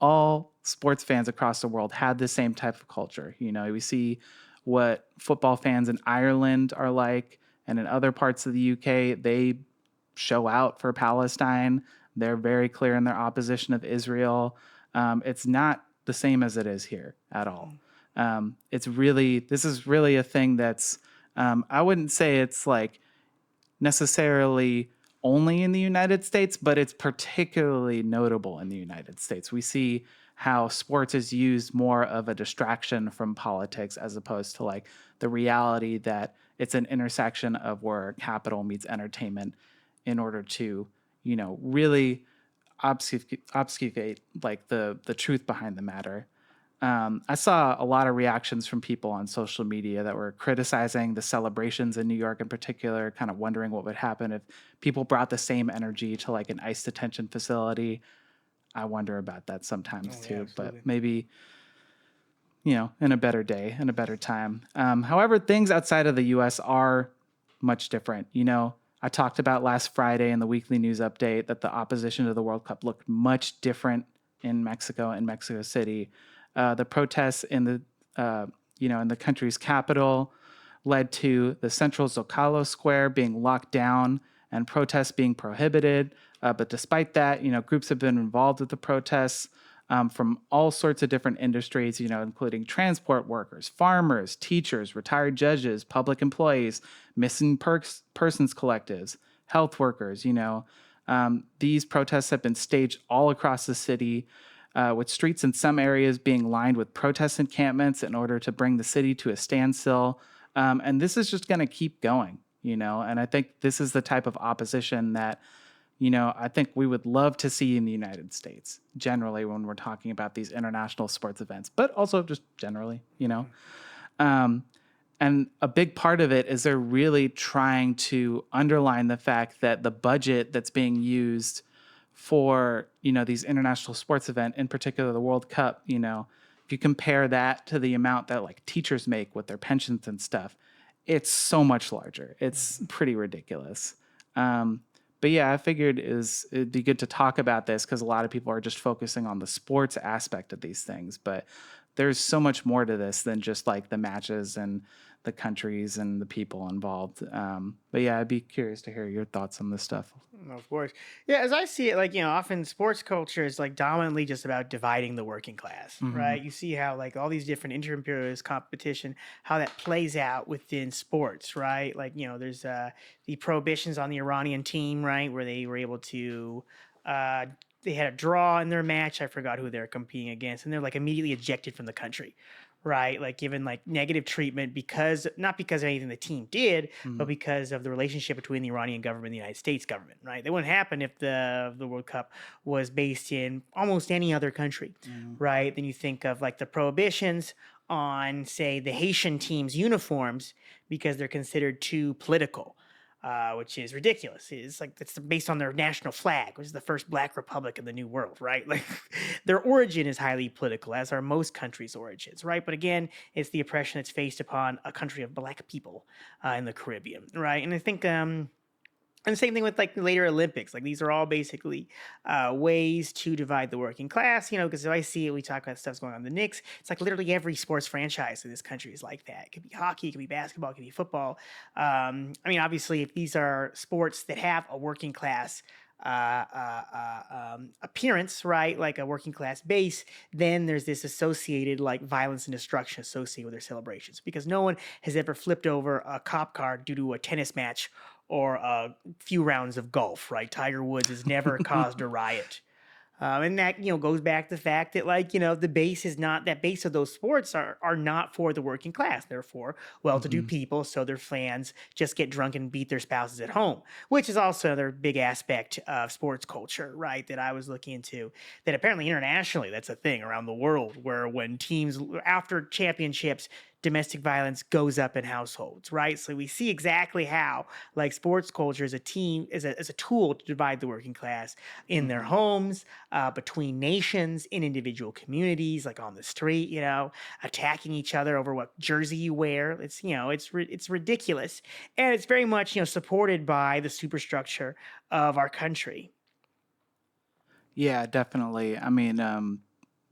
all sports fans across the world had the same type of culture. We see what football fans in Ireland are like, and in other parts of the UK, they show out for Palestine. They're very clear in their opposition of Israel. It's not the same as it is here at all. This is really a thing that's, I wouldn't say it's like necessarily only in the United States, but it's particularly notable in the United States. We see how sports is used more of a distraction from politics as opposed to like the reality that it's an intersection of where capital meets entertainment in order to, really obfuscate like the truth behind the matter. I saw a lot of reactions from people on social media that were criticizing the celebrations in New York in particular, kind of wondering what would happen if people brought the same energy to like an ICE detention facility. I wonder about that sometimes too, absolutely. but maybe, in a better day, in a better time. However, things outside of the U.S. are much different. I talked about last Friday in the weekly news update that the opposition to the World Cup looked much different in Mexico and Mexico City. The protests in the country's capital led to the central Zocalo Square being locked down and protests being prohibited. But despite that, groups have been involved with the protests from all sorts of different industries, including transport workers, farmers, teachers, retired judges, public employees, missing persons collectives, health workers. These protests have been staged all across the city, with streets in some areas being lined with protest encampments in order to bring the city to a standstill. And this is just going to keep going, and I think this is the type of opposition that, I think we would love to see in the United States, generally, when we're talking about these international sports events, but also just generally, And a big part of it is they're really trying to underline the fact that the budget that's being used for, these international sports events, in particular the World Cup, if you compare that to the amount that like teachers make with their pensions and stuff, it's so much larger. It's pretty ridiculous. But yeah, I figured it'd be good to talk about this because a lot of people are just focusing on the sports aspect of these things. But there's so much more to this than just like the matches and the countries and the people involved. But yeah, I'd be curious to hear your thoughts on this stuff. Of course. Yeah, as I see it, like, often sports culture is like dominantly just about dividing the working class, Mm-hmm. right? You see how like all these different inter-imperialist competition, how that plays out within sports, right? Like, there's the prohibitions on the Iranian team, right? Where they were able to uh they had a draw in their match. I forgot who they were competing against, and they're like immediately ejected from the country, right? Like given like negative treatment because not because of anything the team did, but Mm-hmm. because of the relationship between the Iranian government and the United States government, right? That wouldn't happen if the World Cup was based in almost any other country, right? Then you think of like the prohibitions on, say, the Haitian team's uniforms because they're considered too political. Which is ridiculous. It's like it's based on their national flag, which is the first black republic in the New World, right? Like their origin is highly political, as are most countries' origins, right? But again, it's the oppression that's faced upon a country of black people in the Caribbean, right? And I think and the same thing with like the later Olympics. Like these are all basically ways to divide the working class, because if I see it, we talk about stuff's going on in the Knicks. It's like literally every sports franchise in this country is like that. It could be hockey, it could be basketball, it could be football. I mean, obviously, if these are sports that have a working class appearance, right? Like a working class base, then there's this associated like violence and destruction associated with their celebrations because no one has ever flipped over a cop car due to a tennis match or a few rounds of golf, right? Tiger Woods has never caused a riot. And that, goes back to the fact that like, the base is not that base of those sports are not for the working class. They're for well-to-do Mm-hmm. people. So their fans just get drunk and beat their spouses at home, which is also another big aspect of sports culture, right? That I was looking into that apparently internationally, that's a thing around the world where when teams after championships, domestic violence goes up in households, right? So we see exactly how like sports culture is a tool to divide the working class in their Mm-hmm. homes, between nations, in individual communities, like on the street, attacking each other over what jersey you wear. It's ridiculous, and it's very much supported by the superstructure of our country. Yeah, definitely. I mean,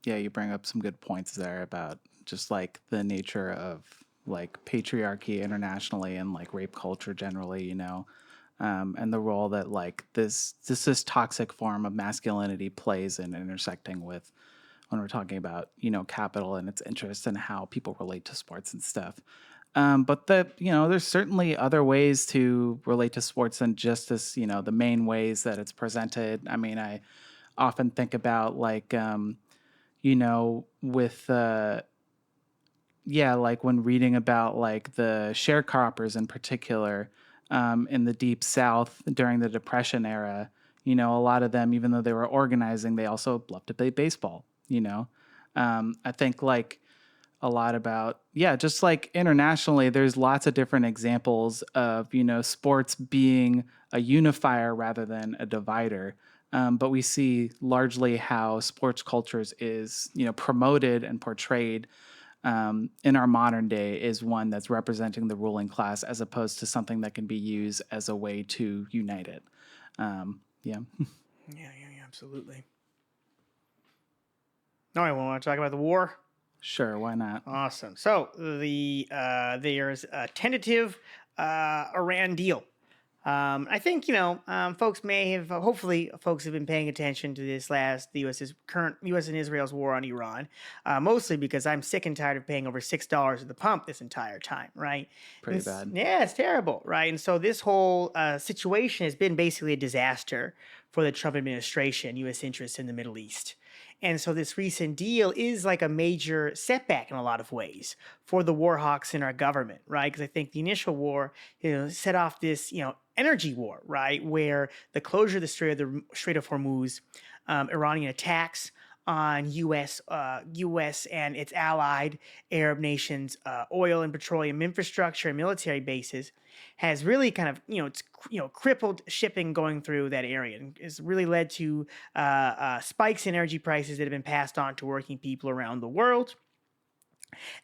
yeah, you bring up some good points there about just like the nature of like patriarchy internationally and like rape culture generally, and the role that like this toxic form of masculinity plays in intersecting with when we're talking about capital and its interests and how people relate to sports and stuff. But there's certainly other ways to relate to sports than just this, the main ways that it's presented. I mean, I often think about like with yeah, like when reading about like the sharecroppers in particular in the deep south during the depression era, a lot of them, even though they were organizing, they also loved to play baseball. I think like a lot about, yeah, just like internationally there's lots of different examples of sports being a unifier rather than a divider. But we see largely how sports cultures is promoted and portrayed in our modern day is one that's representing the ruling class as opposed to something that can be used as a way to unite it. Yeah. Yeah, absolutely. All right, well, want to talk about the war? Sure, why not? Awesome. So there's a tentative Iran deal. I think folks may have hopefully folks have been paying attention to the current U.S. and Israel's war on Iran, mostly because I'm sick and tired of paying over $6 at the pump this entire time, right? Pretty bad. Yeah, it's terrible, right? And so this whole situation has been basically a disaster for the Trump administration, U.S. interests in the Middle East. And so this recent deal is like a major setback in a lot of ways for the war hawks in our government, right? Because I think the initial war, set off this, energy war, right? Where the closure of the Strait of Hormuz, Iranian attacks on U.S. and its allied Arab nations' oil and petroleum infrastructure and military bases has really kind of crippled shipping going through that area and has really led to spikes in energy prices that have been passed on to working people around the world.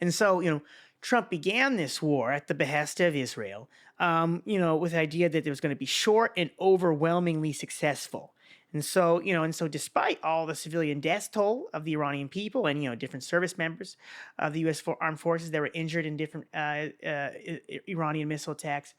And so Trump began this war at the behest of Israel, with the idea that it was going to be short and overwhelmingly successful. And so, despite all the civilian death toll of the Iranian people and, different service members of the U.S. Armed Forces that were injured in different Iranian missile attacks,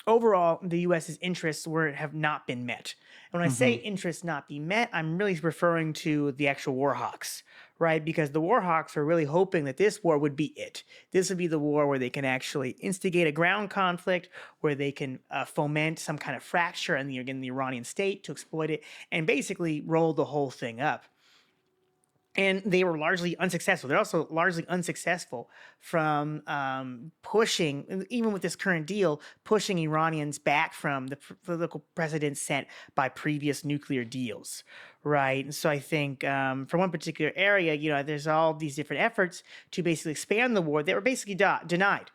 overall, the U.S.'s interests have not been met. And when I say interests not be met, I'm really referring to the actual war hawks, right? Because the war hawks are really hoping that this war would be it. This would be the war where they can actually instigate a ground conflict, where they can foment some kind of fracture in the Iranian state to exploit it, and basically roll the whole thing up. And they were largely unsuccessful. They're also largely unsuccessful from pushing, even with this current deal, pushing Iranians back from the political precedent set by previous nuclear deals, right? And so I think for one particular area, there's all these different efforts to basically expand the war that were basically denied.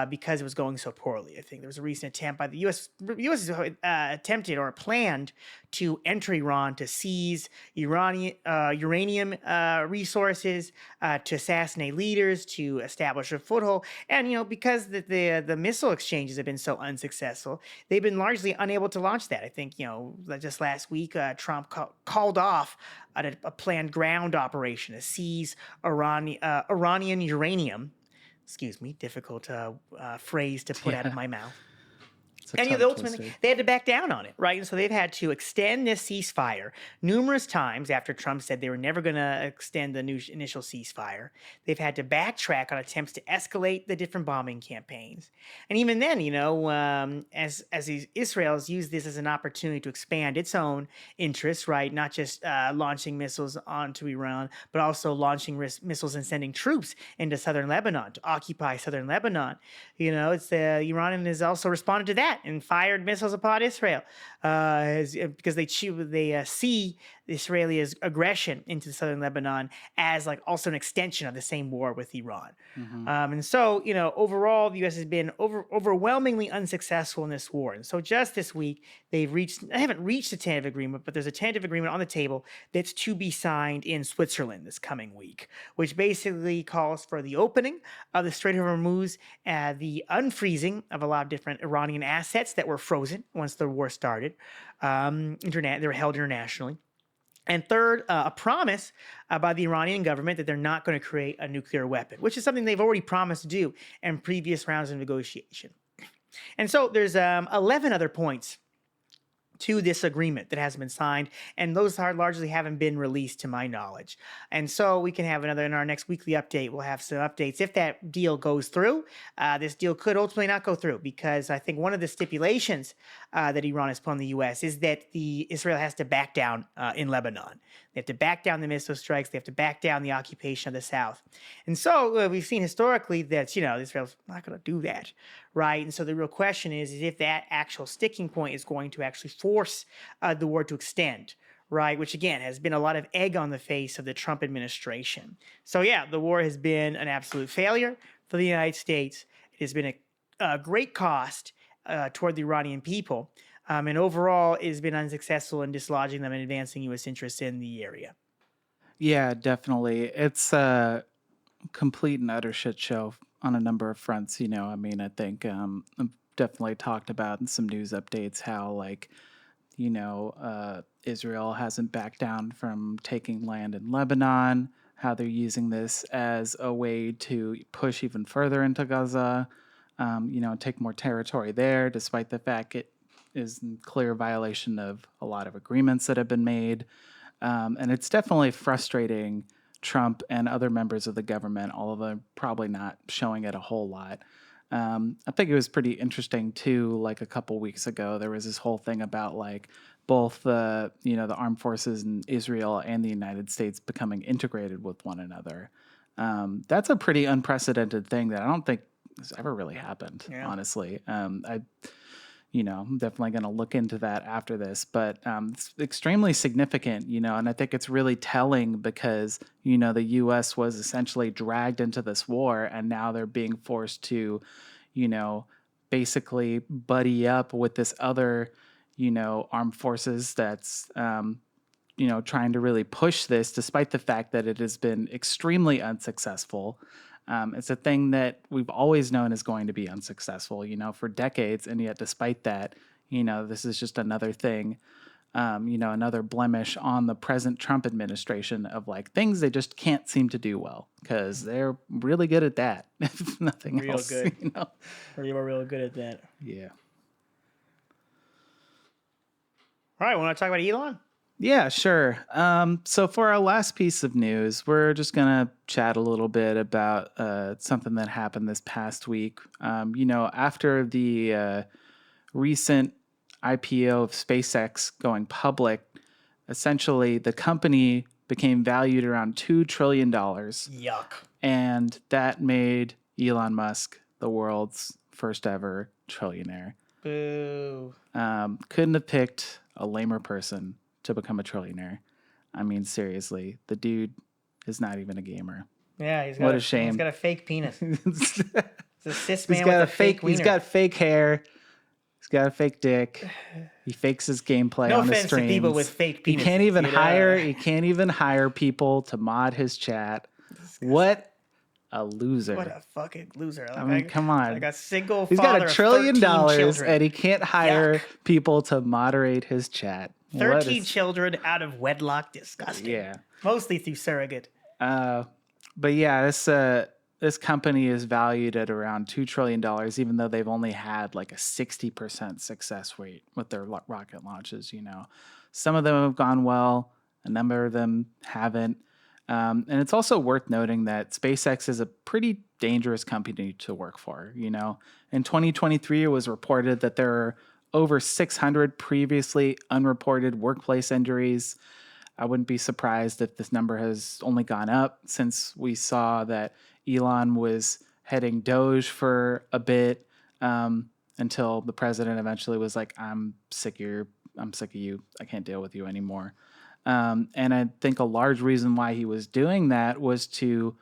Because it was going so poorly. I think there was a recent attempt by the U.S. Attempted or planned to enter Iran to seize uranium resources, to assassinate leaders, to establish a foothold. And, because the missile exchanges have been so unsuccessful, they've been largely unable to launch that. I think, just last week, Trump called off a planned ground operation to seize Iranian uranium. Excuse me, difficult phrase to put out of my mouth. And ultimately, they had to back down on it, right? And so they've had to extend this ceasefire numerous times after Trump said they were never going to extend the initial ceasefire. They've had to backtrack on attempts to escalate the different bombing campaigns. And even then, as Israel has used this as an opportunity to expand its own interests, right? Not just launching missiles onto Iran, but also launching missiles and sending troops into southern Lebanon to occupy southern Lebanon. Iran has also responded to that and fired missiles upon Israel because they see Israel's aggression into southern Lebanon as also an extension of the same war with Iran. And so, overall, the U.S. has been overwhelmingly unsuccessful in this war. And so just this week, they haven't reached a tentative agreement, but there's a tentative agreement on the table that's to be signed in Switzerland this coming week, which basically calls for the opening of the Strait of Hormuz, the unfreezing of a lot of different Iranian assets that were frozen once the war started. They were held internationally. And third, a promise by the Iranian government that they're not going to create a nuclear weapon, which is something they've already promised to do in previous rounds of negotiation. And so there's 11 other points to this agreement that hasn't been signed, and those largely haven't been released to my knowledge. And so we can have another in our next weekly update. We'll have some updates. If that deal goes through, this deal could ultimately not go through, because I think one of the stipulations that Iran has put on the U.S. is that Israel has to back down in Lebanon. They have to back down the missile strikes. They have to back down the occupation of the South. And so we've seen historically that, Israel's not going to do that, right? And so the real question is if that actual sticking point is going to actually force the war to extend, right? Which, again, has been a lot of egg on the face of the Trump administration. So, yeah, the war has been an absolute failure for the United States. It has been a great cost toward the Iranian people. And overall, it has been unsuccessful in dislodging them and advancing U.S. interests in the area. Yeah, definitely. It's a complete and utter shit show on a number of fronts. I think I've definitely talked about in some news updates how, Israel hasn't backed down from taking land in Lebanon, how they're using this as a way to push even further into Gaza, take more territory there, despite the fact it is in clear violation of a lot of agreements that have been made. And it's definitely frustrating Trump and other members of the government, all of them probably not showing it a whole lot. I think it was pretty interesting too, a couple weeks ago, there was this whole thing about both the armed forces in Israel and the United States becoming integrated with one another. That's a pretty unprecedented thing that I don't think has ever really happened, honestly. I'm definitely going to look into that after this, but it's extremely significant, and I think it's really telling because, the U.S. was essentially dragged into this war, and now they're being forced to, basically buddy up with this other, armed forces that's, trying to really push this, despite the fact that it has been extremely unsuccessful. It's a thing that we've always known is going to be unsuccessful, for decades. And yet, despite that, this is just another thing another blemish on the present Trump administration of like things they just can't seem to do well because they're really good at that. If nothing Real else, good. you know. Real good at that. Yeah. All right, want to talk about Elon? Yeah, sure. So for our last piece of news, we're just gonna chat a little bit about something that happened this past week. After the recent IPO of SpaceX going public, essentially the company became valued around $2 trillion. Yuck. And that made Elon Musk the world's first ever trillionaire. Boo. Couldn't have picked a lamer person to become a trillionaire. I mean, seriously, the dude is not even a gamer. Yeah, he's got What a shame. He's got a fake penis. He's He's a cis man got with a fake wiener. He's got fake hair. He's got a fake dick. He fakes his gameplay No on his offense to streams. people with fake penises. He can't even hire people to mod his chat. What a loser. What a fucking loser. Like, I mean, come on. Like a single He's father got $1 of trillion 13 children. and he can't hire Yuck. people to moderate his chat. 13 children out of wedlock. Disgusting. Yeah. Mostly through surrogate. But yeah, this company is valued at around $2 trillion, even though they've only had like a 60% success rate with their rocket launches. Some of them have gone well, a number of them haven't. And it's also worth noting that SpaceX is a pretty dangerous company to work for. In 2023, it was reported that there are over 600 previously unreported workplace injuries. I wouldn't be surprised if this number has only gone up since we saw that Elon was heading Doge for a bit until the president eventually was like, I'm sick of you. I can't deal with you anymore. And I think a large reason why he was doing that was to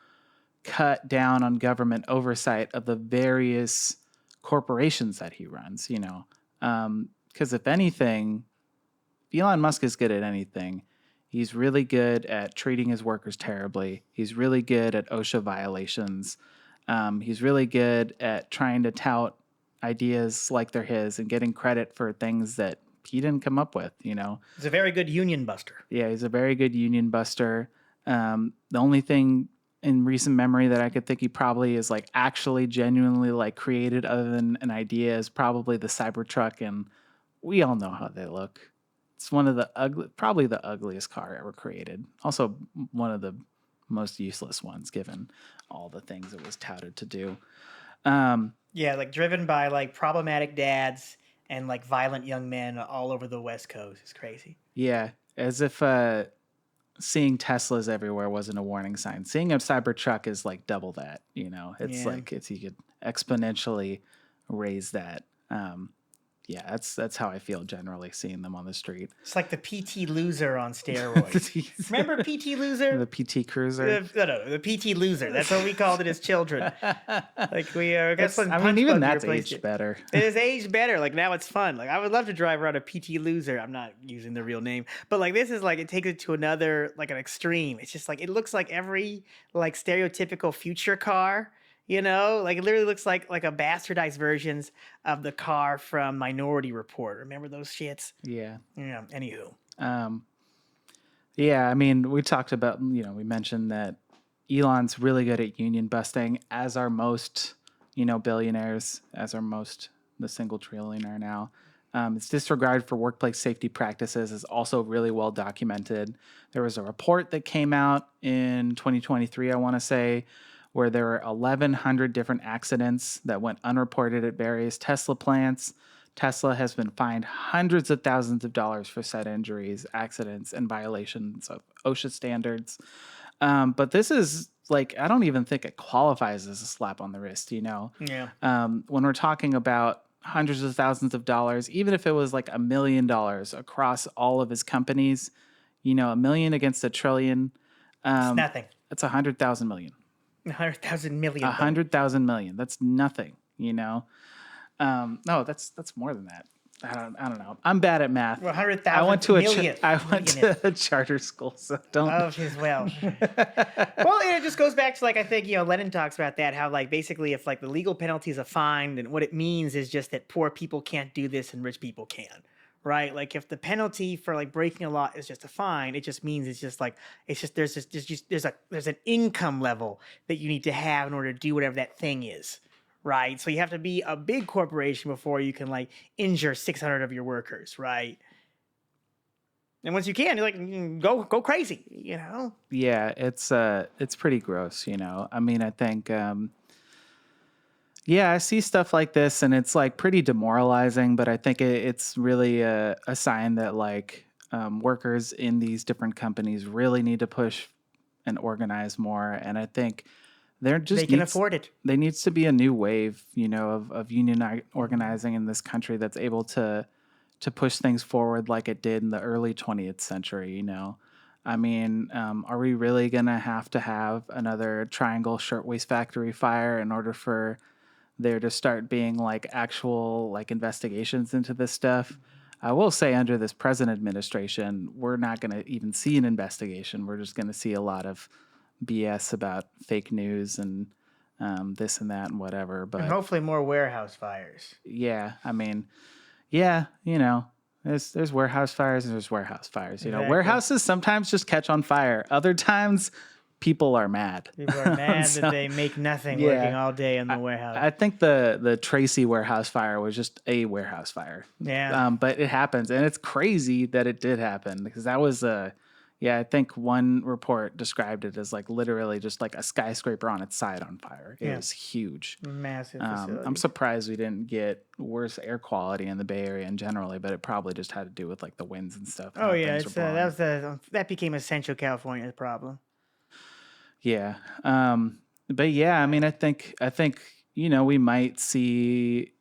cut down on government oversight of the various corporations that he runs, because if anything, Elon Musk is good at anything. He's really good at treating his workers terribly. He's really good at OSHA violations. He's really good at trying to tout ideas like they're his and getting credit for things that he didn't come up with, He's a very good union buster. Yeah, he's a very good union buster. The only thing in recent memory that I could think he probably is like actually genuinely like created other than an idea is probably the Cybertruck, and we all know how they look. It's one of the probably the ugliest car ever created. Also one of the most useless ones given all the things it was touted to do. Yeah, like driven by like problematic dads and like violent young men all over the West Coast. It's crazy. Yeah, as if seeing Teslas everywhere wasn't a warning sign. Seeing a Cybertruck is like double that, It's like you could exponentially raise that. Yeah, that's how I feel generally seeing them on the street. It's like the PT Loser on steroids. Remember PT Loser? The PT Cruiser? No, the PT Loser. That's what we called it as children. Like we guess when even that's aged better. It is aged better. Like now it's fun. Like I would love to drive around a PT Loser. I'm not using the real name, but like this is like it takes it to another like an extreme. It's just like it looks like every like stereotypical future car. Like it literally looks like a bastardized versions of the car from Minority Report. Remember those shits? Yeah. Yeah. Anywho. Yeah. I mean, we talked about, we mentioned that Elon's really good at union busting, as are most, billionaires, as are most the single trillionaire now. Its disregard for workplace safety practices is also really well documented. There was a report that came out in 2023, I want to say, where there were 1,100 different accidents that went unreported at various Tesla plants. Tesla has been fined hundreds of thousands of dollars for said injuries, accidents, and violations of OSHA standards. But this is like, I don't even think it qualifies as a slap on the wrist, Yeah. When we're talking about hundreds of thousands of dollars, even if it was like $1 million across all of his companies, $1 million against $1 trillion. It's nothing. It's 100,000 million. 100,000 million. 100,000 million. That's nothing, No, that's more than that. I don't know. I'm bad at math. Well, 100,000 I went to a charter school, so don't. Oh, well. Well, it just goes back to like I think Lenin talks about that, how like basically if like the legal penalty is a fine, then what it means is just that poor people can't do this and rich people can, right? Like if the penalty for like breaking a law is just a fine, it just means it's just like there's an income level that you need to have in order to do whatever that thing is, right? So you have to be a big corporation before you can like injure 600 of your workers, right? And once you can, you're like, go crazy, you know? Yeah, it's pretty gross, you know. I mean, I think yeah, I see stuff like this and it's like pretty demoralizing, but I think it's really a sign that like workers in these different companies really need to push and organize more. And I think there They just can afford it. there needs to be a new wave, you know, of union organizing in this country that's able to push things forward like it did in the early 20th century, you know. I mean, are we really going to have another Triangle Shirtwaist Factory fire in order for there to start being like actual like investigations into this stuff? I will say under this present administration, we're not going to even see an investigation. We're just going to see a lot of BS about fake news and this and that and whatever. And But hopefully more warehouse fires. yeah, I mean, yeah, you know, there's warehouse fires and there's warehouse fires. You know, Exactly. warehouses sometimes just catch on fire. Other times, people are mad. People are mad So, that they make nothing yeah. working all day in the warehouse. I think the Tracy warehouse fire was just a warehouse fire. Yeah. But it happens, and it's crazy that it did happen because that was yeah, I think one report described it as like literally just like a skyscraper on its side on fire. It was huge. Massive facility. I'm surprised we didn't get worse air quality in the Bay Area in generally, but it probably just had to do with like the winds and stuff. Oh yeah, it's that became a Central California problem. Yeah. But yeah, I mean, I think you know we might see.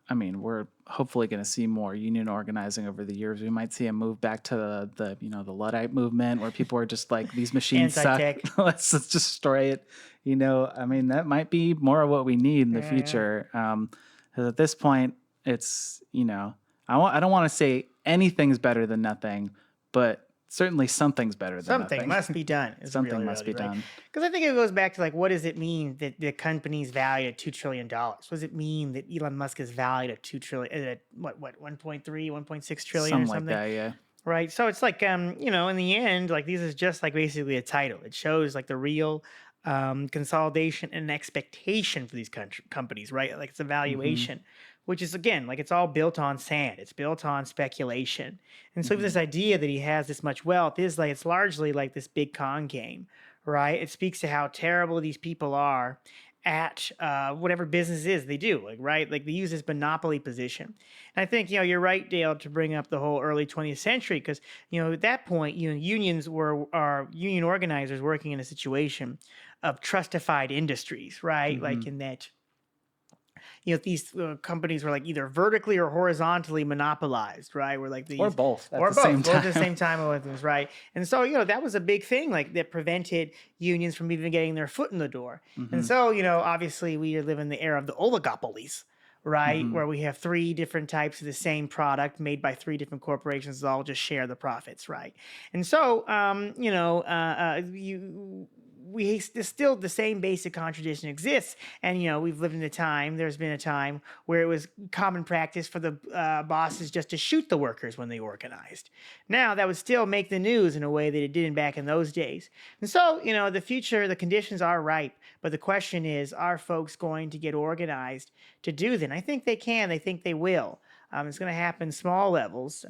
I mean, we're hopefully going to see more union organizing over the years. We might see a move back to the you know the Luddite movement where people are just like these machines suck. Anti-tech. let's destroy it. You know, I mean that might be more of what we need in the future. 'Cause at this point, it's you know I don't want to say anything's better than nothing, but certainly something's better than Something nothing. must be done. Something must be done. Because I think it goes back to like, what does it mean that the company's valued at $2 trillion? What does it mean that Elon Musk is valued at 2 trillion, at what 1.3, 1.6 trillion Something or something? like that, yeah. Right. So it's like, you know, in the end, like this is just like basically a title. It shows like the real consolidation and expectation for these companies, right? Like it's a valuation, which is again, like it's all built on sand. It's built on speculation. And so this idea that he has this much wealth is like, it's largely like this big con game, right? It speaks to how terrible these people are at whatever business is they do, like right, like they use this monopoly position. And I think you're right, Dale, to bring up the whole early 20th century because at that point, unions are union organizers working in a situation of trustified industries, right? Like in that these companies were like either vertically or horizontally monopolized, right? Where like these Or both at or the both, same both at the time. same time with them, right? And so that was a big thing, like that prevented unions from even getting their foot in the door. And so obviously we live in the era of the oligopolies, right? Where we have three different types of the same product made by three different corporations that all just share the profits, right? And so still the same basic contradiction exists. And, we've lived in there's been a time where it was common practice for the bosses just to shoot the workers when they organized. Now that would still make the news in a way that it didn't back in those days. And so, the conditions are ripe, but the question is, are folks going to get organized to do that? And I think they can. I think they will. It's going to happen small levels,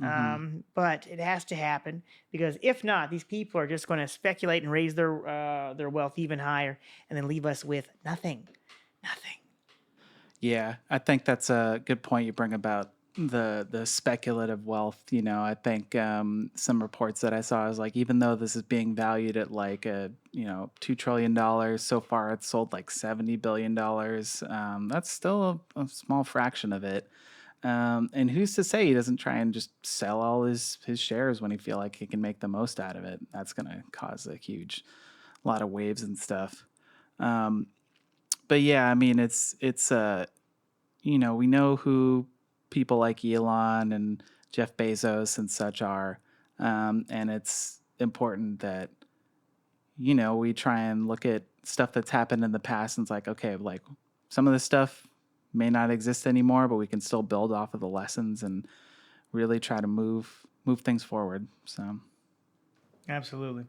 but it has to happen because if not, these people are just going to speculate and raise their wealth even higher, and then leave us with nothing. Yeah, I think that's a good point you bring about the speculative wealth. I think some reports that I saw is like even though this is being valued at like $2 trillion, so far it's sold like $70 billion. That's still a small fraction of it. And who's to say he doesn't try and just sell all his shares when he feel like he can make the most out of it? That's going to cause a lot of waves and stuff. But yeah, I mean, it's we know who people like Elon and Jeff Bezos and such are. And it's important that, we try and look at stuff that's happened in the past and it's like, okay, like some of this stuff may not exist anymore, but we can still build off of the lessons and really try to move things forward. So, Absolutely.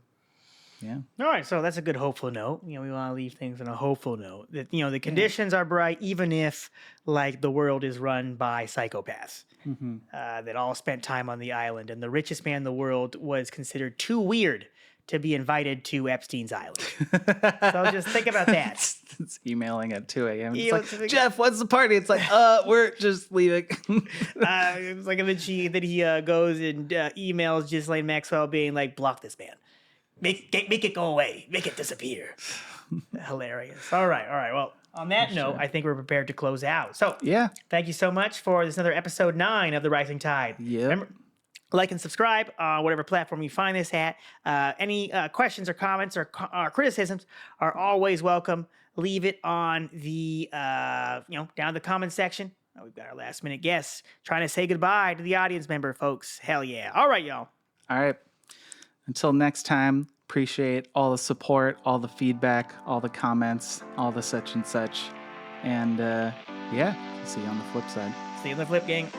yeah. All right, so that's a good hopeful note. We want to leave things on a hopeful note that the conditions are bright, even if like the world is run by psychopaths that all spent time on the island, and the richest man in the world was considered too weird to be invited to Epstein's island. So just think about that. It's emailing at 2 a.m. Yeah, It's like, Jeff, what's the party? It's like, we're just leaving. It's like, and then he goes and emails Ghislaine Maxwell being like, block this man. Make it go away. Make it disappear. Hilarious. All right. Well, on that note, I think we're prepared to close out. So, Yeah. thank you so much for this another episode 9 of The Rising Tide. Yeah. Remember, like and subscribe on whatever platform you find this at. Any questions or comments or criticisms are always welcome. Leave it on the down in the comment section. We've got our last minute guests trying to say goodbye to the audience member, folks. Hell yeah. All right, y'all. All right. Until next time, appreciate all the support, all the feedback, all the comments, all the such and such. And see you on the flip side. See you in the flip, gang.